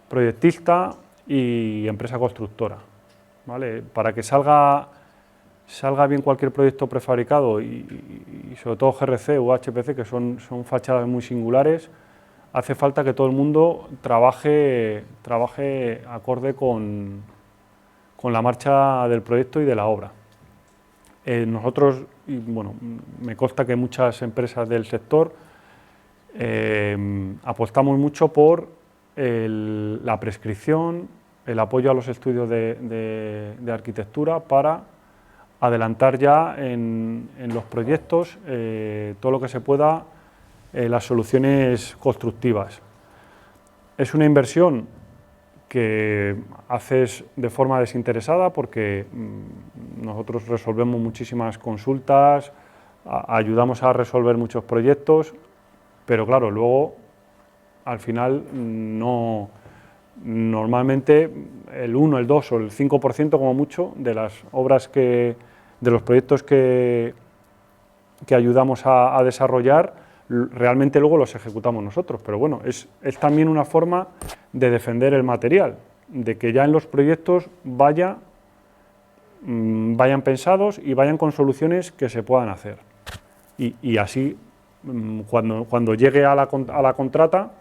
proyectista y empresa constructora, ¿vale? Para que salga bien cualquier proyecto prefabricado y sobre todo GRC o HPC, que son fachadas muy singulares, hace falta que todo el mundo trabaje acorde con la marcha del proyecto y de la obra. Nosotros, y bueno, me consta que muchas empresas del sector apostamos mucho por la prescripción, el apoyo a los estudios de arquitectura para adelantar ya en los proyectos todo lo que se pueda las soluciones constructivas. Es una inversión que haces de forma desinteresada porque nosotros resolvemos muchísimas consultas, ayudamos a resolver muchos proyectos, pero claro, luego al final normalmente el 1, el 2 o el 5% como mucho de las obras de los proyectos que ayudamos a desarrollar, realmente luego los ejecutamos nosotros, pero bueno, es también una forma de defender el material, de que ya en los proyectos vayan pensados y vayan con soluciones que se puedan hacer. Y así, cuando llegue a la contrata,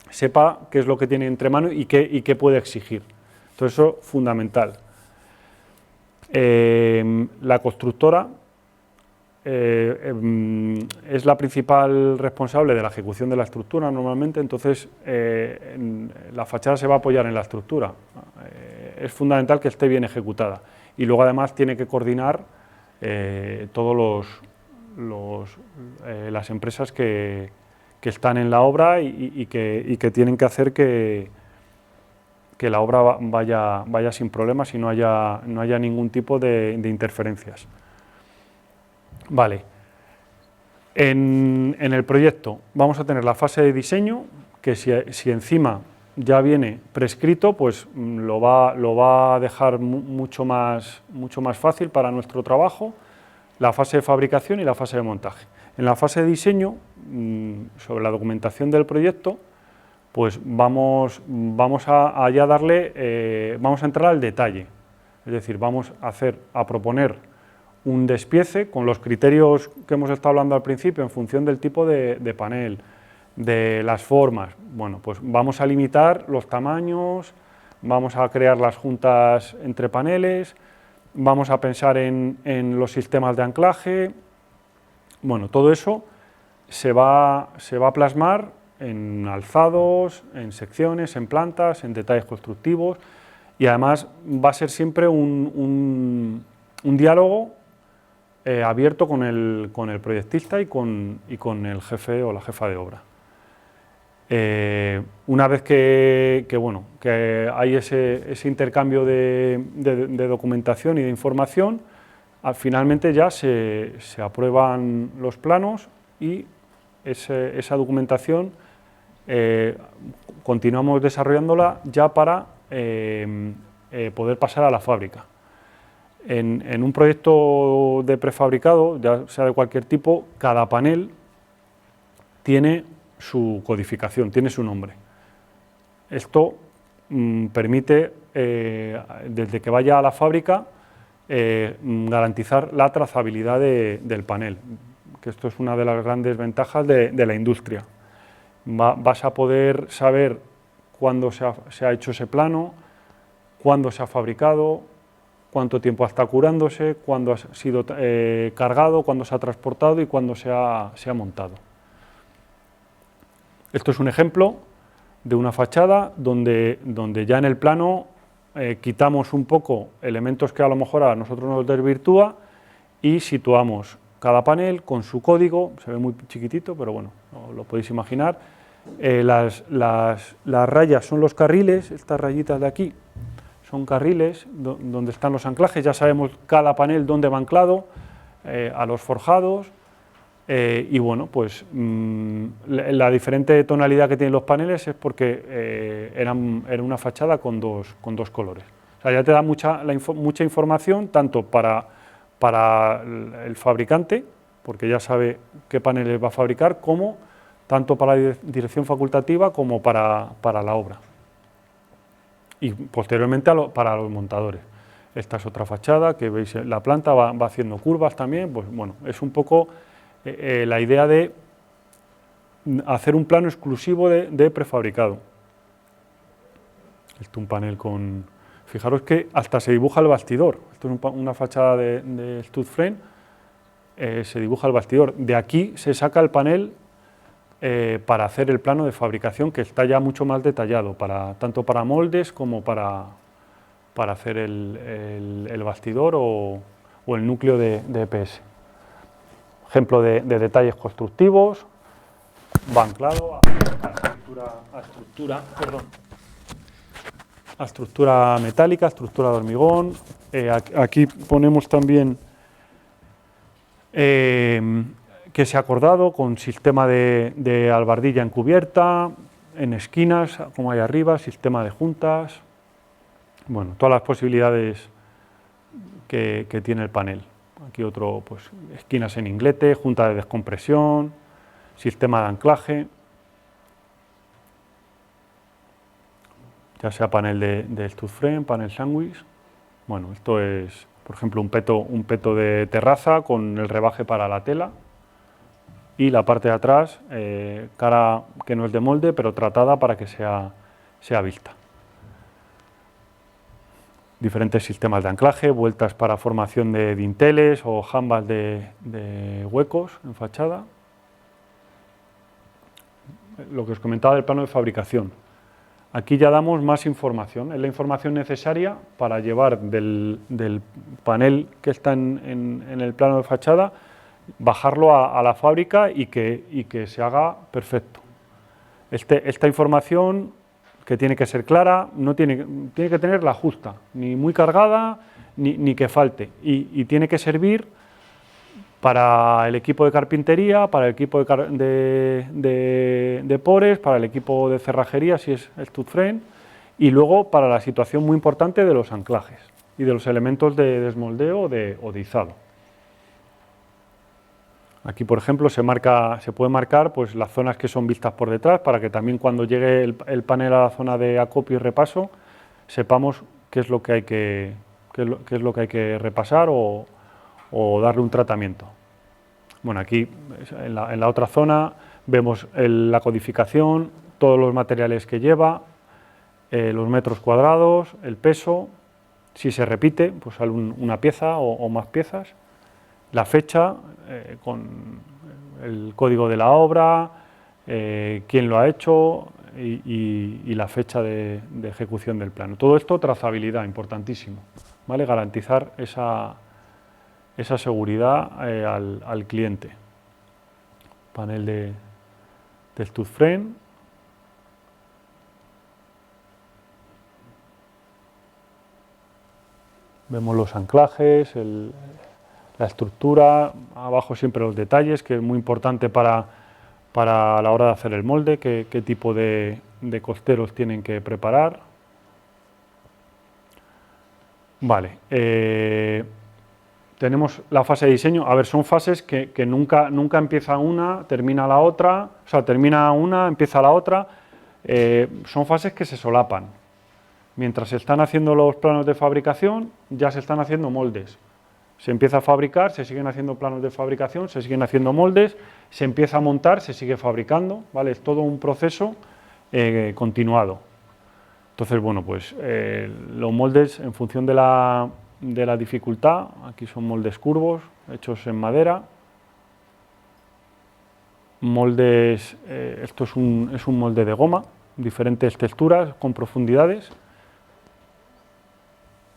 sepa qué es lo que tiene entre manos y qué puede exigir. Entonces, eso es fundamental. La constructora es la principal responsable de la ejecución de la estructura normalmente, entonces la fachada se va a apoyar en la estructura. Es fundamental que esté bien ejecutada y luego además tiene que coordinar todos las empresas que están en la obra y que tienen que hacer que la obra vaya sin problemas y no haya ningún tipo de interferencias. Vale, en el proyecto vamos a tener la fase de diseño, que si encima ya viene prescrito, pues lo va a dejar mucho más fácil para nuestro trabajo, la fase de fabricación y la fase de montaje. En la fase de diseño, sobre la documentación del proyecto, pues vamos a entrar al detalle, es decir, vamos a proponer un despiece con los criterios que hemos estado hablando al principio en función del tipo de panel, de las formas. Bueno, pues vamos a limitar los tamaños, vamos a crear las juntas entre paneles, vamos a pensar en los sistemas de anclaje. Bueno, todo eso se va a plasmar en alzados, en secciones, en plantas, en detalles constructivos y además va a ser siempre un diálogo abierto con el proyectista y con el jefe o la jefa de obra. Una vez que hay ese intercambio de documentación y de información, finalmente ya se aprueban los planos y esa documentación continuamos desarrollándola ya para poder pasar a la fábrica. En un proyecto de prefabricado, ya sea de cualquier tipo, cada panel tiene su codificación, tiene su nombre. Esto permite, desde que vaya a la fábrica, garantizar la trazabilidad del panel, que esto es una de las grandes ventajas de la industria. Vas a poder saber cuándo se ha hecho ese plano, cuándo se ha fabricado, cuánto tiempo está curándose, cuándo ha sido cargado, cuándo se ha transportado y cuándo se ha montado. Esto es un ejemplo de una fachada donde ya en el plano quitamos un poco elementos que a lo mejor a nosotros nos desvirtúa y situamos cada panel con su código, se ve muy chiquitito, pero bueno, lo podéis imaginar. Las rayas son los carriles, estas rayitas de aquí son carriles donde están los anclajes, ya sabemos cada panel dónde va anclado, a los forjados, y bueno, pues la diferente tonalidad que tienen los paneles es porque era una fachada con dos colores. O sea, ya te da mucha información, tanto para el fabricante, porque ya sabe qué paneles va a fabricar, como tanto para la dirección facultativa como para la obra. Y posteriormente para los montadores. Esta es otra fachada que veis, la planta va haciendo curvas también, pues bueno, es un poco la idea de hacer un plano exclusivo de prefabricado. Esto es un panel con fijaros que hasta se dibuja el bastidor. Esto es una fachada de Stutzframe, se dibuja el bastidor. De aquí se saca el panel para hacer el plano de fabricación, que está ya mucho más detallado, tanto para moldes como para hacer el bastidor o el núcleo de EPS. Ejemplo de detalles constructivos, va anclado a estructura metálica, estructura de hormigón. Aquí ponemos también que se ha acordado con sistema de albardilla encubierta, en esquinas, como hay arriba, sistema de juntas. Bueno, todas las posibilidades que tiene el panel. Aquí otro, pues, esquinas en inglete, junta de descompresión, sistema de anclaje, ya sea panel de Stutzframe, panel sándwich. Bueno, esto es, por ejemplo, un peto de terraza con el rebaje para la tela y la parte de atrás, cara que no es de molde, pero tratada para que sea vista. Diferentes sistemas de anclaje, vueltas para formación de dinteles o jambas de huecos en fachada. Lo que os comentaba del plano de fabricación. Aquí ya damos más información, es la información necesaria para llevar del panel que está en el plano de fachada, bajarlo a la fábrica y que se haga perfecto. Esta información, que tiene que ser clara, tiene que tener la justa, ni muy cargada ni que falte, y tiene que servir para el equipo de carpintería, para el equipo de pores, para el equipo de cerrajería, si es Stutzframe, y luego para la situación muy importante de los anclajes y de los elementos de desmoldeo o de izado. Aquí, por ejemplo, se puede marcar, pues, las zonas que son vistas por detrás, para que también cuando llegue el panel a la zona de acopio y repaso, sepamos qué es lo que hay que repasar o darle un tratamiento. Bueno, aquí en la otra zona vemos la codificación, todos los materiales que lleva, los metros cuadrados, el peso, si se repite, pues sale una pieza o más piezas, la fecha con el código de la obra, quién lo ha hecho y la fecha de ejecución del plano. Todo esto, trazabilidad, importantísimo, ¿vale? Garantizar esa seguridad al cliente. Panel de Stutzframe. Vemos los anclajes, la estructura, abajo siempre los detalles, que es muy importante para la hora de hacer el molde, qué tipo de costeros tienen que preparar. Vale, tenemos la fase de diseño. A ver, son fases que nunca empieza una, termina la otra, o sea, termina una, empieza la otra. Son fases que se solapan. Mientras se están haciendo los planos de fabricación, ya se están haciendo moldes. Se empieza a fabricar, se siguen haciendo planos de fabricación, se siguen haciendo moldes, se empieza a montar, se sigue fabricando, ¿vale? Es todo un proceso continuado. Entonces, bueno, pues los moldes, en función de la dificultad, aquí son moldes curvos, hechos en madera. Moldes, esto es un molde de goma, diferentes texturas, con profundidades.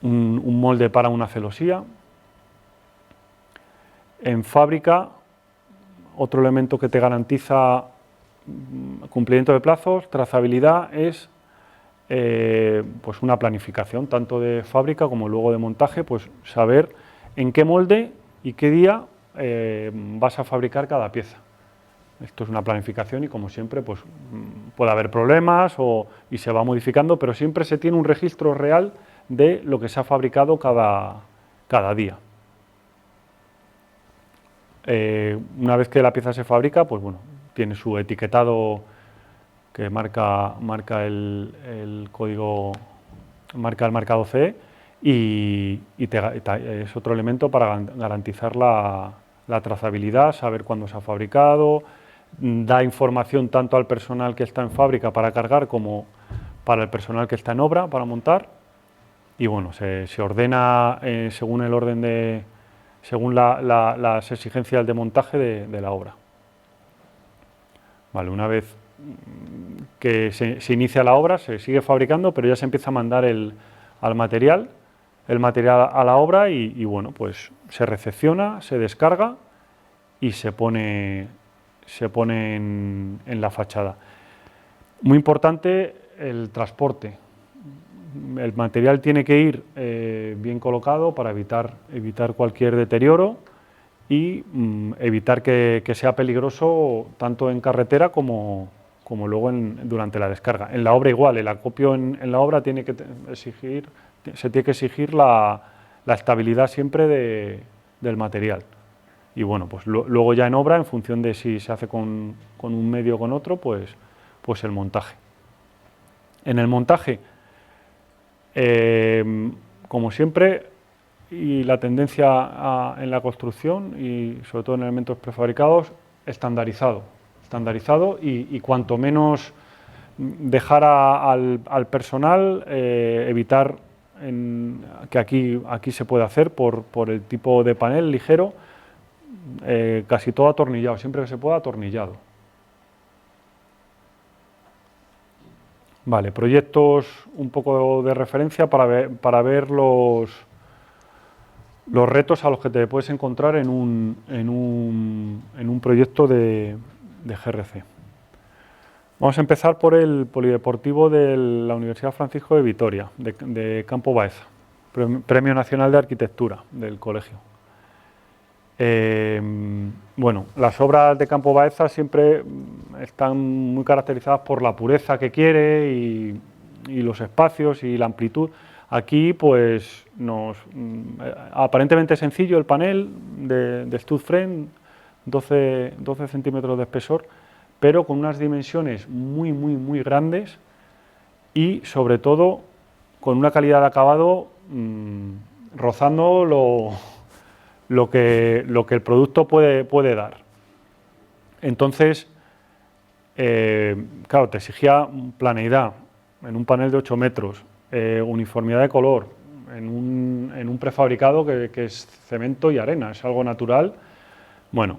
Un molde para una celosía. En fábrica, otro elemento que te garantiza cumplimiento de plazos, trazabilidad, es pues una planificación, tanto de fábrica como luego de montaje, pues saber en qué molde y qué día vas a fabricar cada pieza. Esto es una planificación y, como siempre, pues puede haber problemas y se va modificando, pero siempre se tiene un registro real de lo que se ha fabricado cada día. Una vez que la pieza se fabrica, pues bueno, tiene su etiquetado que marca el código, marca el marcado CE y es otro elemento para garantizar la trazabilidad, saber cuándo se ha fabricado, da información tanto al personal que está en fábrica para cargar como para el personal que está en obra para montar. y bueno, se ordena según el orden según las exigencias de montaje de la obra. Vale, una vez que se inicia la obra, se sigue fabricando, pero ya se empieza a mandar el material a la obra y bueno, pues se recepciona, se descarga y se pone en la fachada. Muy importante el transporte. El material tiene que ir bien colocado para evitar cualquier deterioro y evitar que sea peligroso tanto en carretera como luego durante la descarga. En la obra igual, el acopio en la obra se tiene que exigir la estabilidad siempre del material. Y bueno, pues luego ya en obra, en función de si se hace con un medio o con otro, pues el montaje. En el montaje, como siempre, y la tendencia en la construcción y sobre todo en elementos prefabricados, estandarizado y cuanto menos dejar al personal, evitar que aquí se puede hacer por el tipo de panel ligero, casi todo atornillado, siempre que se pueda atornillado. Vale, proyectos un poco de referencia para ver los retos a los que te puedes encontrar en un proyecto de GRC. Vamos a empezar por el polideportivo de la Universidad Francisco de Vitoria, de Campo Baeza, Premio Nacional de Arquitectura del colegio. Bueno, las obras de Campo Baeza siempre están muy caracterizadas por la pureza que quiere y los espacios y la amplitud. Aquí, pues, aparentemente sencillo el panel de stud frame, 12 centímetros de espesor, pero con unas dimensiones muy grandes y, sobre todo, con una calidad de acabado rozando lo que el producto puede dar. Entonces, claro, te exigía planeidad en un panel de 8 metros, uniformidad de color, en un prefabricado que es cemento y arena, es algo natural. Bueno,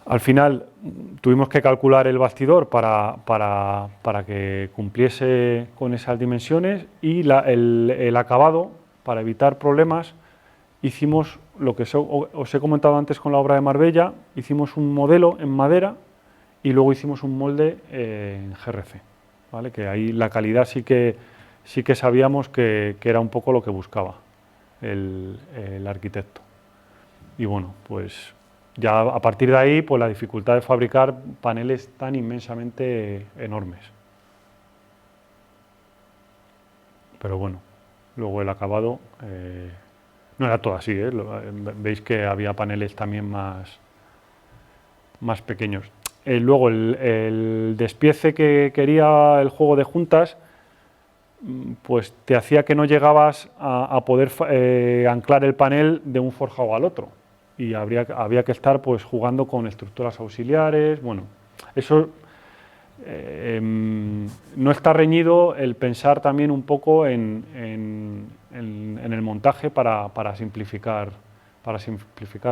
al final tuvimos que calcular el bastidor para que cumpliese con esas dimensiones y el acabado, para evitar problemas, hicimos lo que os he comentado antes con la obra de Marbella, hicimos un modelo en madera y luego hicimos un molde en GRC, ¿vale? Que ahí la calidad sí que sabíamos que era un poco lo que buscaba el arquitecto. Y bueno, pues ya a partir de ahí, pues la dificultad de fabricar paneles tan inmensamente enormes. Pero bueno, luego el acabado no era todo así, ¿eh? Veis que había paneles también más pequeños. Luego el despiece que quería el juego de juntas, pues te hacía que no llegabas a poder anclar el panel de un forjado al otro. Y había que estar pues jugando con estructuras auxiliares. Bueno, eso no está reñido el pensar también un poco en el montaje para simplificar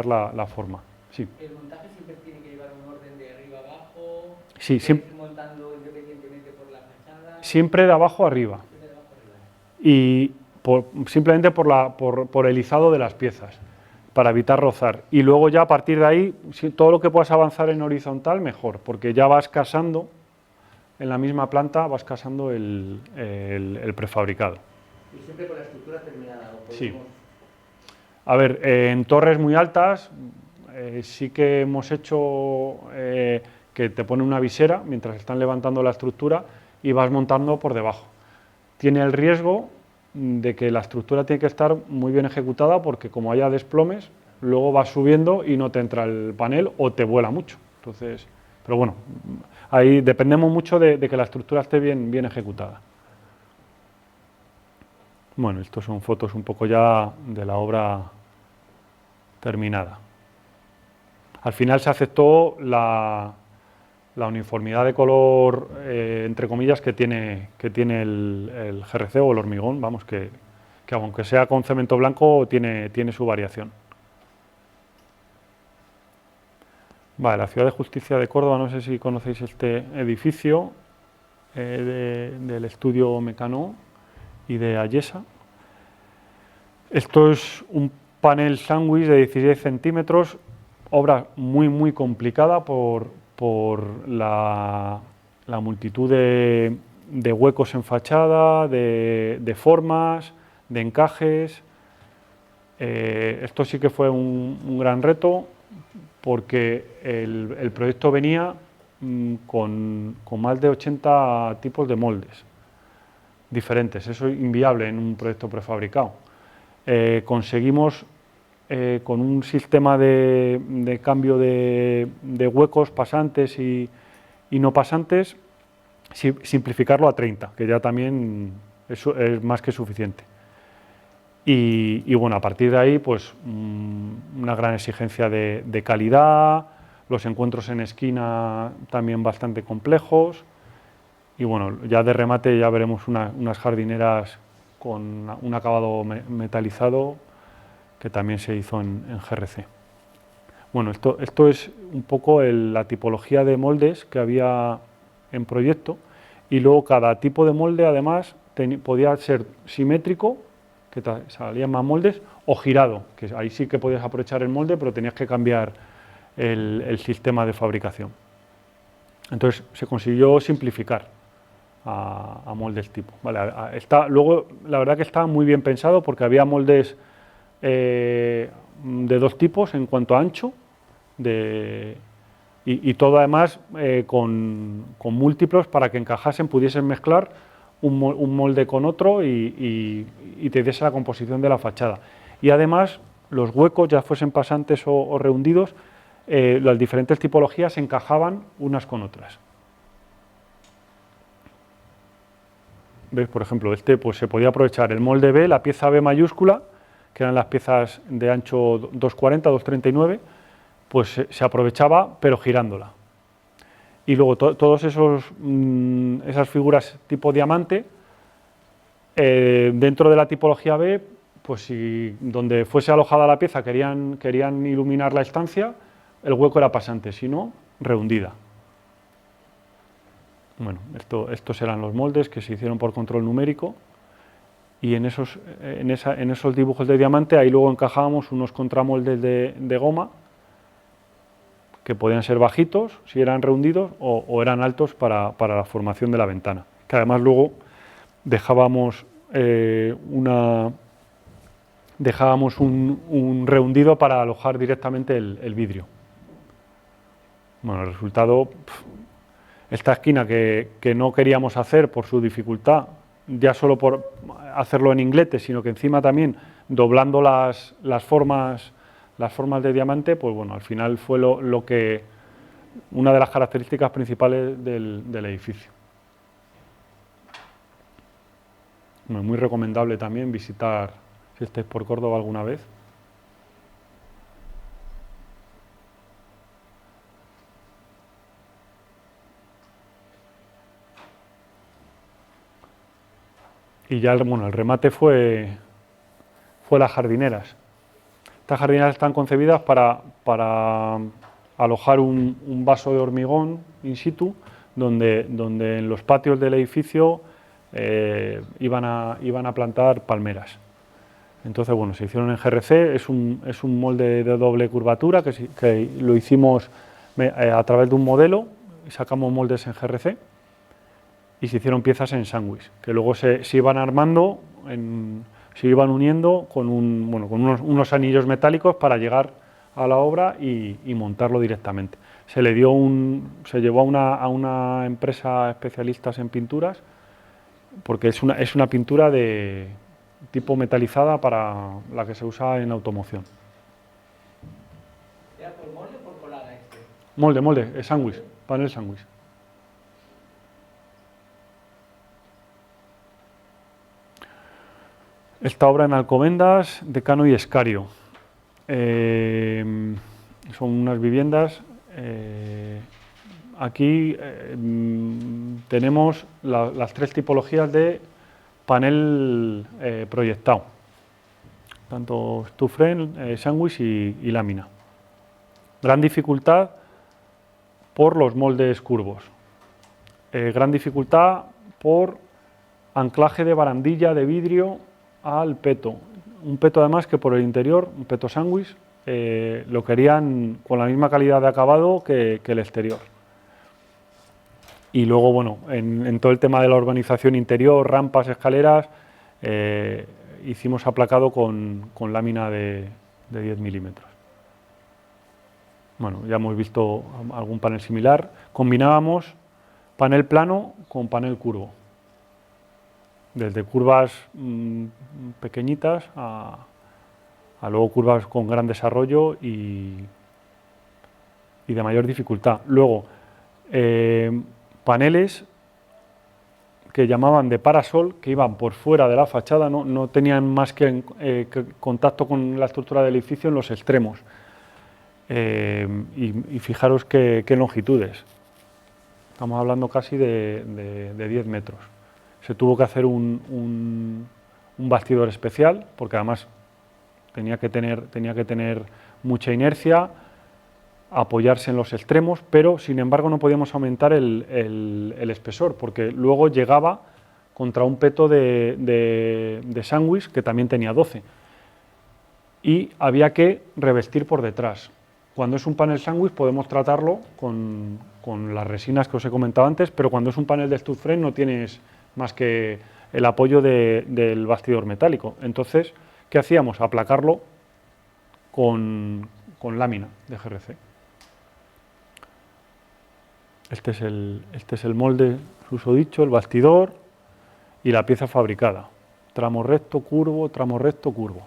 la forma. Sí. ¿El montaje siempre tiene que llevar un orden de arriba a abajo? Sí, siempre. ¿Montando independientemente por la fachada? Siempre de abajo a arriba. Y simplemente por el izado de las piezas, para evitar rozar. Y luego ya a partir de ahí, todo lo que puedas avanzar en horizontal, mejor, porque ya vas casando, en la misma planta, vas casando el prefabricado. ¿Y siempre con la estructura terminada? Sí. A ver, en torres muy altas, sí que hemos hecho que te pone una visera mientras están levantando la estructura y vas montando por debajo. Tiene el riesgo de que la estructura tiene que estar muy bien ejecutada porque como haya desplomes, luego vas subiendo y no te entra el panel o te vuela mucho. Entonces, pero bueno, ahí dependemos mucho de que la estructura esté bien ejecutada. Bueno, estos son fotos un poco ya de la obra terminada. Al final se aceptó la uniformidad de color, entre comillas, que tiene el GRC o el hormigón, vamos, que que aunque sea con cemento blanco tiene su variación. Vale, la Ciudad de Justicia de Córdoba, no sé si conocéis este edificio del estudio Mecano y de Ayesa. Esto es un panel sándwich de 16 centímetros, obra muy complicada por la multitud de huecos en fachada, de formas, de encajes. Esto sí que fue un gran reto, porque el proyecto venía con más de 80 tipos de moldes diferentes. Eso es inviable en un proyecto prefabricado. Conseguimos, con un sistema de cambio de huecos pasantes y no pasantes, simplificarlo a 30, que ya también es más que suficiente. Y bueno, a partir de ahí, pues una gran exigencia de calidad, los encuentros en esquina también bastante complejos, y bueno, ya de remate ya veremos unas jardineras con un acabado metalizado que también se hizo en GRC. Bueno, esto es un poco la tipología de moldes que había en proyecto, y luego cada tipo de molde además podía ser simétrico, que salían más moldes, o girado, que ahí sí que podías aprovechar el molde, pero tenías que cambiar el sistema de fabricación. Entonces se consiguió simplificar a moldes tipo. Vale, luego la verdad que estaba muy bien pensado, porque había moldes de dos tipos en cuanto a ancho, y todo además con múltiplos para que encajasen, pudiesen mezclar un molde con otro y te diese la composición de la fachada. Y además los huecos, ya fuesen pasantes o rehundidos, las diferentes tipologías encajaban unas con otras. ¿Veis? Por ejemplo, pues se podía aprovechar el molde B, la pieza B mayúscula, que eran las piezas de ancho 240, 239, pues se aprovechaba, pero girándola. Y luego todos esas figuras tipo diamante, dentro de la tipología B, pues si donde fuese alojada la pieza querían iluminar la estancia, el hueco era pasante, si no, rehundida. Bueno, estos eran los moldes que se hicieron por control numérico, y en esos dibujos de diamante ahí luego encajábamos unos contramoldes de goma, que podían ser bajitos si eran rehundidos, o eran altos para la formación de la ventana, que además luego dejábamos un rehundido para alojar directamente el vidrio. Bueno, el resultado, esta esquina que no queríamos hacer por su dificultad, ya solo por hacerlo en inglete, sino que encima también doblando las formas de diamante, pues bueno, al final fue una de las características principales del edificio. Bueno, muy recomendable también visitar, si estáis por Córdoba alguna vez. Y ya el remate fue las jardineras. Estas jardineras están concebidas para alojar un vaso de hormigón in situ, donde en los patios del edificio iban a plantar palmeras. Entonces, bueno, se hicieron en GRC, es un molde de doble curvatura que lo hicimos a través de un modelo, y sacamos moldes en GRC, y se hicieron piezas en sándwich, que luego se iban armando, se iban uniendo con unos anillos metálicos para llegar a la obra y montarlo directamente. Se llevó a una empresa especialistas en pinturas, porque es una pintura de tipo metalizada para la que se usa en automoción. ¿Era por molde o por colada este? Molde, sándwich, panel sándwich. Esta obra en Alcobendas, Decano y Escario. Son unas viviendas. Aquí tenemos las tres tipologías de panel proyectado. tanto stuff frame, sándwich y lámina. Gran dificultad por los moldes curvos. Gran dificultad por anclaje de barandilla de vidrio al peto. Un peto además que por el interior, un peto sándwich, lo querían con la misma calidad de acabado que el exterior. Y luego, bueno, en todo el tema de la urbanización interior, rampas, escaleras, hicimos aplacado con lámina de 10 milímetros. Bueno, ya hemos visto algún panel similar. Combinábamos panel plano con panel curvo. Desde curvas pequeñitas a luego curvas con gran desarrollo y de mayor dificultad. Luego, paneles que llamaban de parasol, que iban por fuera de la fachada, no tenían más que contacto con la estructura del edificio en los extremos. Y fijaros qué longitudes. Estamos hablando casi de 10 metros. Se tuvo que hacer un bastidor especial, porque además tenía que tener mucha inercia, apoyarse en los extremos, pero sin embargo no podíamos aumentar el espesor, porque luego llegaba contra un peto de sándwich que también tenía 12. Y había que revestir por detrás. Cuando es un panel sándwich podemos tratarlo con las resinas que os he comentado antes, pero cuando es un panel de stuff frame no tienes más que el apoyo del bastidor metálico. Entonces, ¿qué hacíamos? Aplacarlo con lámina de GRC. Este es el molde susodicho, el bastidor y la pieza fabricada. Tramo recto, curvo, tramo recto, curvo.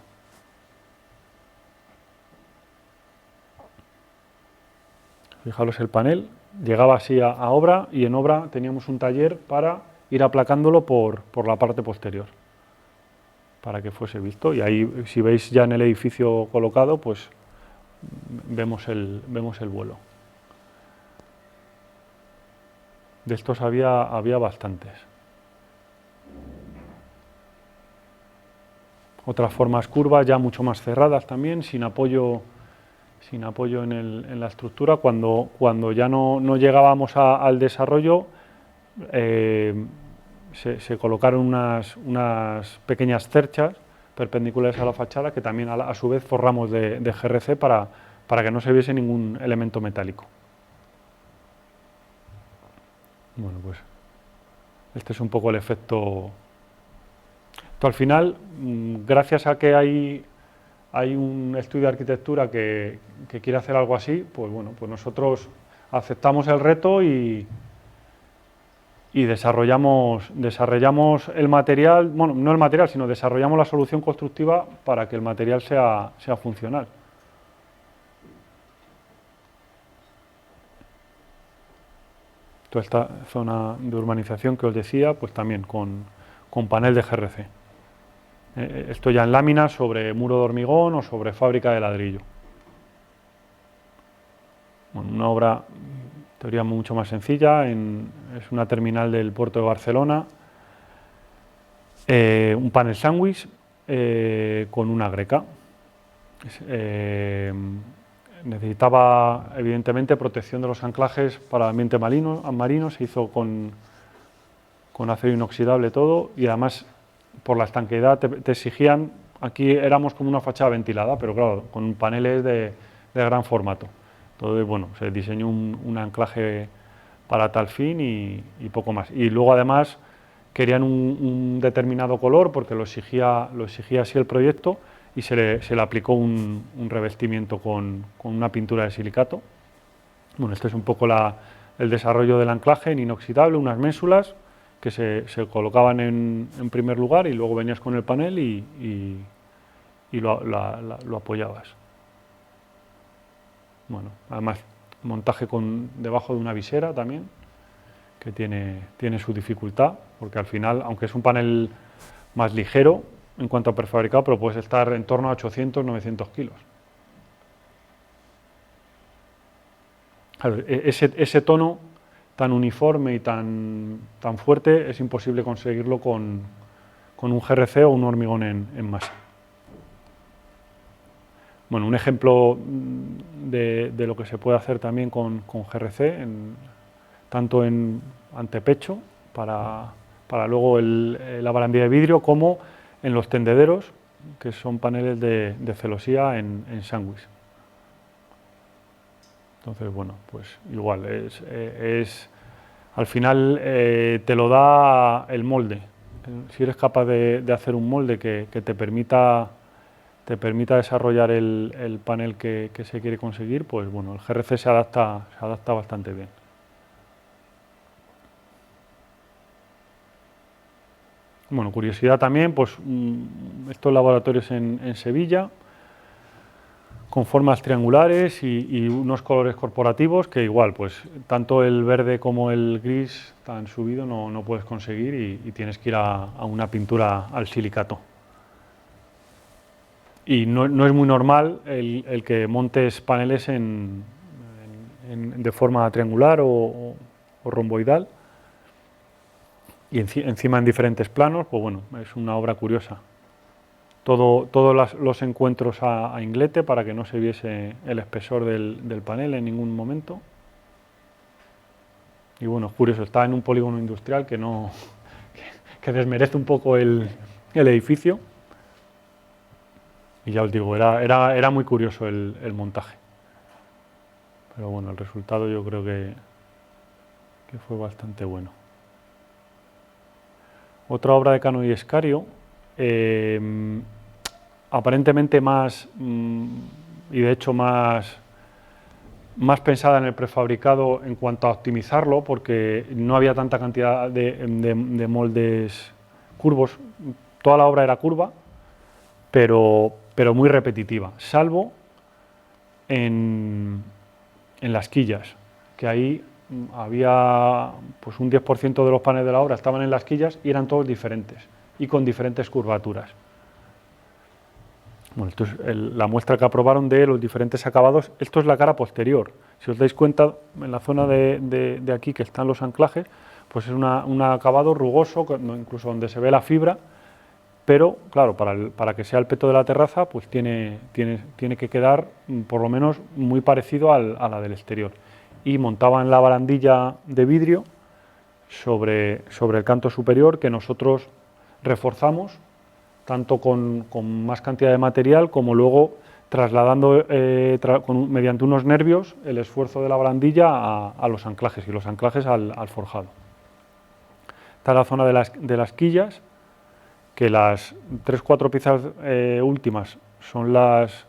Fijaros el panel, llegaba así a obra y en obra teníamos un taller para ir aplacándolo por la parte posterior, para que fuese visto. Y ahí, si veis ya en el edificio colocado, pues vemos el vuelo. De estos había bastantes. Otras formas curvas, ya mucho más cerradas también, sin apoyo en la estructura. Cuando ya no llegábamos al desarrollo, se colocaron unas pequeñas cerchas perpendiculares a la fachada que también a su vez forramos de GRC para que no se viese ningún elemento metálico. Bueno, pues este es un poco el efecto. Esto al final, gracias a que hay un estudio de arquitectura que quiere hacer algo así, pues bueno, pues nosotros aceptamos el reto y desarrollamos el material, bueno, no el material, sino desarrollamos la solución constructiva para que el material sea funcional. Toda esta zona de urbanización que os decía, pues también con panel de GRC. Esto ya en lámina sobre muro de hormigón o sobre fábrica de ladrillo. Bueno, una obra, en teoría, mucho más sencilla, es una terminal del puerto de Barcelona, un panel sándwich con una greca. Necesitaba, evidentemente, protección de los anclajes para el ambiente marino, se hizo con acero inoxidable todo, y además, por la estanqueidad, te exigían, aquí éramos como una fachada ventilada, pero claro, con paneles de gran formato. Entonces, bueno, se diseñó un anclaje para tal fin y poco más. Y luego, además, querían un determinado color, porque lo exigía así el proyecto, y se le aplicó un revestimiento con una pintura de silicato. Bueno, este es un poco el desarrollo del anclaje en inoxidable, unas ménsulas que se colocaban en primer lugar y luego venías con el panel y lo apoyabas. Bueno, además montaje debajo de una visera también, que tiene su dificultad, porque al final, aunque es un panel más ligero en cuanto a prefabricado, pero puedes estar en torno a 800-900 kilos. Claro, ese tono tan uniforme y tan fuerte es imposible conseguirlo con un GRC o un hormigón en masa. Bueno, un ejemplo de lo que se puede hacer también con GRC, tanto en antepecho, para luego la barandilla de vidrio, como en los tendederos, que son paneles de celosía en sándwich. Entonces, bueno, pues igual, al final te lo da el molde. Si eres capaz de hacer un molde que te permita desarrollar el panel que se quiere conseguir, pues bueno, el GRC se adapta bastante bien. Bueno, curiosidad también, pues estos laboratorios en Sevilla, con formas triangulares y unos colores corporativos que igual, pues tanto el verde como el gris tan subido no puedes conseguir y tienes que ir a una pintura al silicato. Y no es muy normal el que montes paneles de forma triangular o romboidal y encima en diferentes planos, pues bueno, es una obra curiosa. Todos los encuentros a inglete para que no se viese el espesor del panel en ningún momento. Y bueno, es curioso, está en un polígono industrial que desmerece un poco el edificio. Y ya os digo, era muy curioso el montaje. Pero bueno, el resultado yo creo que fue bastante bueno. Otra obra de Cano y Escario, aparentemente más, y de hecho más pensada en el prefabricado en cuanto a optimizarlo, porque no había tanta cantidad de moldes curvos. Toda la obra era curva, pero muy repetitiva, salvo en las quillas, que ahí había pues un 10% de los paneles de la obra estaban en las quillas y eran todos diferentes y con diferentes curvaturas. Bueno, esto es la muestra que aprobaron de los diferentes acabados. Esto es la cara posterior. Si os dais cuenta, en la zona de aquí que están los anclajes, pues es un acabado rugoso, incluso donde se ve la fibra, pero claro, para que sea el peto de la terraza, pues tiene que quedar por lo menos muy parecido a la del exterior. Y montaban la barandilla de vidrio sobre el canto superior, que nosotros reforzamos tanto con más cantidad de material como luego trasladando mediante unos nervios el esfuerzo de la barandilla a los anclajes y los anclajes al forjado. Está la zona de las quillas, que las 3-4 piezas últimas son las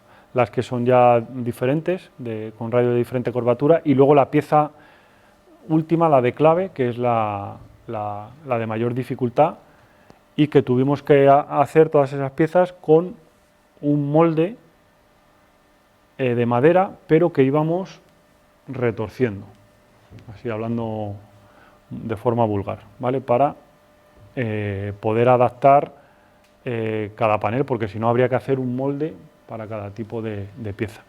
que son ya diferentes, con radio de diferente curvatura, y luego la pieza última, la de clave, que es la de mayor dificultad, y que tuvimos que hacer todas esas piezas con un molde de madera, pero que íbamos retorciendo, así hablando de forma vulgar, ¿vale? Para poder adaptar cada panel, porque si no habría que hacer un molde para cada tipo de pieza.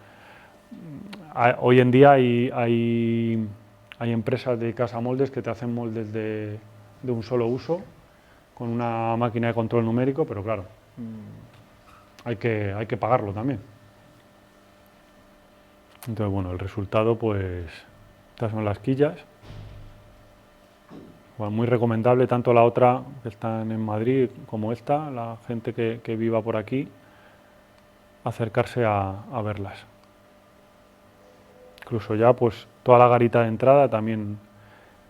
Hoy en día hay empresas dedicadas a moldes que te hacen moldes de un solo uso, con una máquina de control numérico, pero claro, hay que pagarlo también. Entonces, bueno, el resultado, pues, estas son las quillas. Bueno, muy recomendable, tanto la otra que están en Madrid como esta, la gente que viva por aquí, acercarse a verlas. Incluso ya, pues, toda la garita de entrada también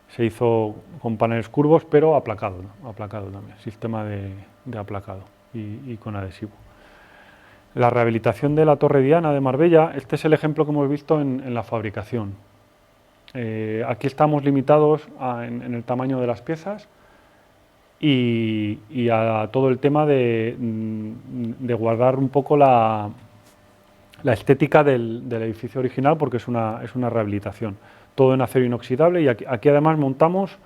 se hizo con paneles curvos, pero aplacado, ¿no? Aplacado también, sistema de aplacado y con adhesivo. La rehabilitación de la Torre Diana de Marbella, este es el ejemplo que hemos visto en la fabricación. Aquí estamos limitados en el tamaño de las piezas y a todo el tema de guardar un poco la estética del edificio original, porque es una rehabilitación. Todo en acero inoxidable, y aquí además montamos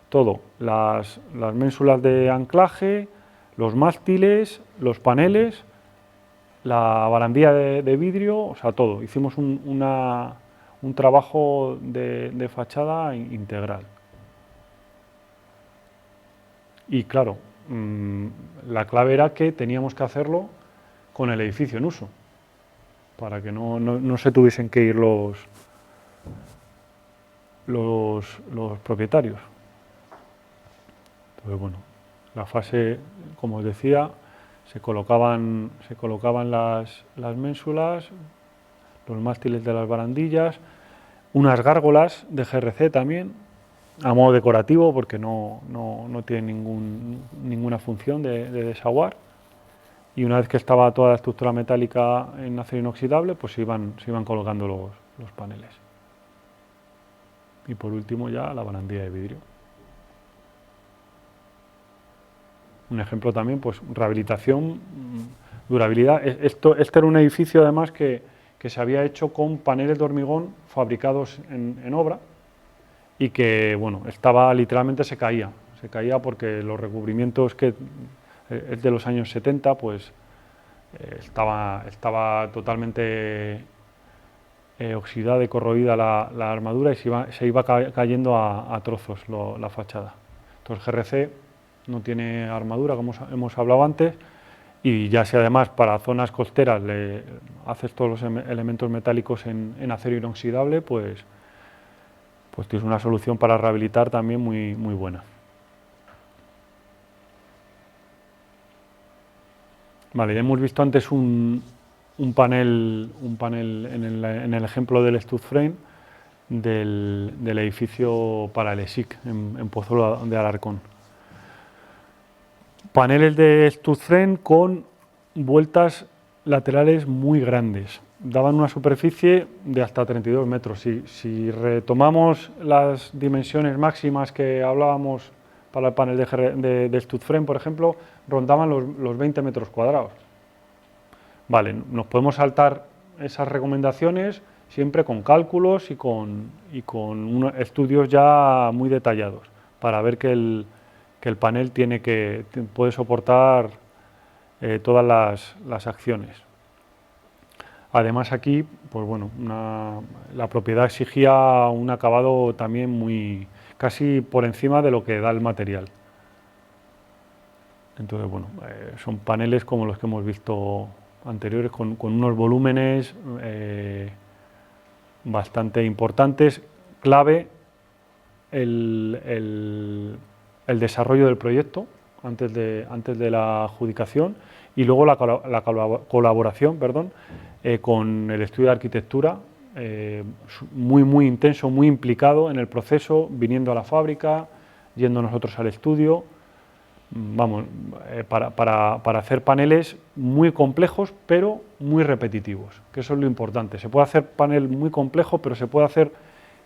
todo, las ménsulas de anclaje, los mástiles, los paneles, la barandilla de vidrio, o sea, todo. Hicimos un trabajo de fachada integral. Y claro, la clave era que teníamos que hacerlo con el edificio en uso. para que no se tuviesen que ir los propietarios. Entonces, bueno, la fase, como os decía, se colocaban las ménsulas, los mástiles de las barandillas, unas gárgolas de GRC también, a modo decorativo, porque no tiene ninguna función de desaguar. Y una vez que estaba toda la estructura metálica en acero inoxidable, pues se iban colocando los paneles. Y por último ya la barandilla de vidrio. Un ejemplo también, pues rehabilitación, durabilidad. Este era un edificio además que se había hecho con paneles de hormigón fabricados en obra y que, bueno, literalmente se caía porque los recubrimientos que es de los años 70, pues estaba totalmente oxidada y corroída la armadura y se iba cayendo a trozos la fachada. Entonces GRC no tiene armadura, como hemos hablado antes, y ya si además para zonas costeras le haces todos los elementos metálicos en acero inoxidable, pues tienes una solución para rehabilitar también muy buena. Vale, ya hemos visto antes un panel en el ejemplo del stud frame del edificio para el ESIC en Pozuelo de Alarcón. Paneles de stud frame con vueltas laterales muy grandes. Daban una superficie de hasta 32 metros. Si retomamos las dimensiones máximas que hablábamos para el panel de stud frame, por ejemplo, rondaban los 20 metros cuadrados. Vale, nos podemos saltar esas recomendaciones siempre con cálculos y con estudios ya muy detallados para ver que el panel puede soportar todas las acciones. Además aquí, pues bueno, la propiedad exigía un acabado también casi por encima de lo que da el material. Entonces, bueno, son paneles como los que hemos visto anteriores, con unos volúmenes bastante importantes. Clave el desarrollo del proyecto antes de la adjudicación y luego la colaboración, con el estudio de arquitectura, muy intenso, muy implicado en el proceso, viniendo a la fábrica, yendo nosotros al estudio, para hacer paneles muy complejos pero muy repetitivos, que eso es lo importante. Se puede hacer panel muy complejo, pero se puede hacer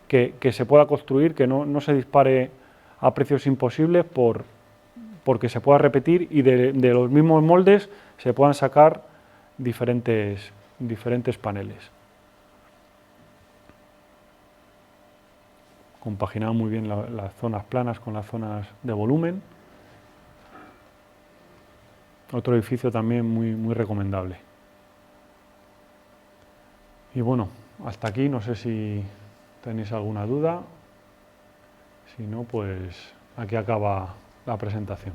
que se pueda construir, que no se dispare a precios imposibles porque se pueda repetir y de los mismos moldes se puedan sacar diferentes paneles. Compaginado muy bien las zonas planas con las zonas de volumen. Otro edificio también muy recomendable. Y bueno, hasta aquí, no sé si tenéis alguna duda. Si no, pues aquí acaba la presentación.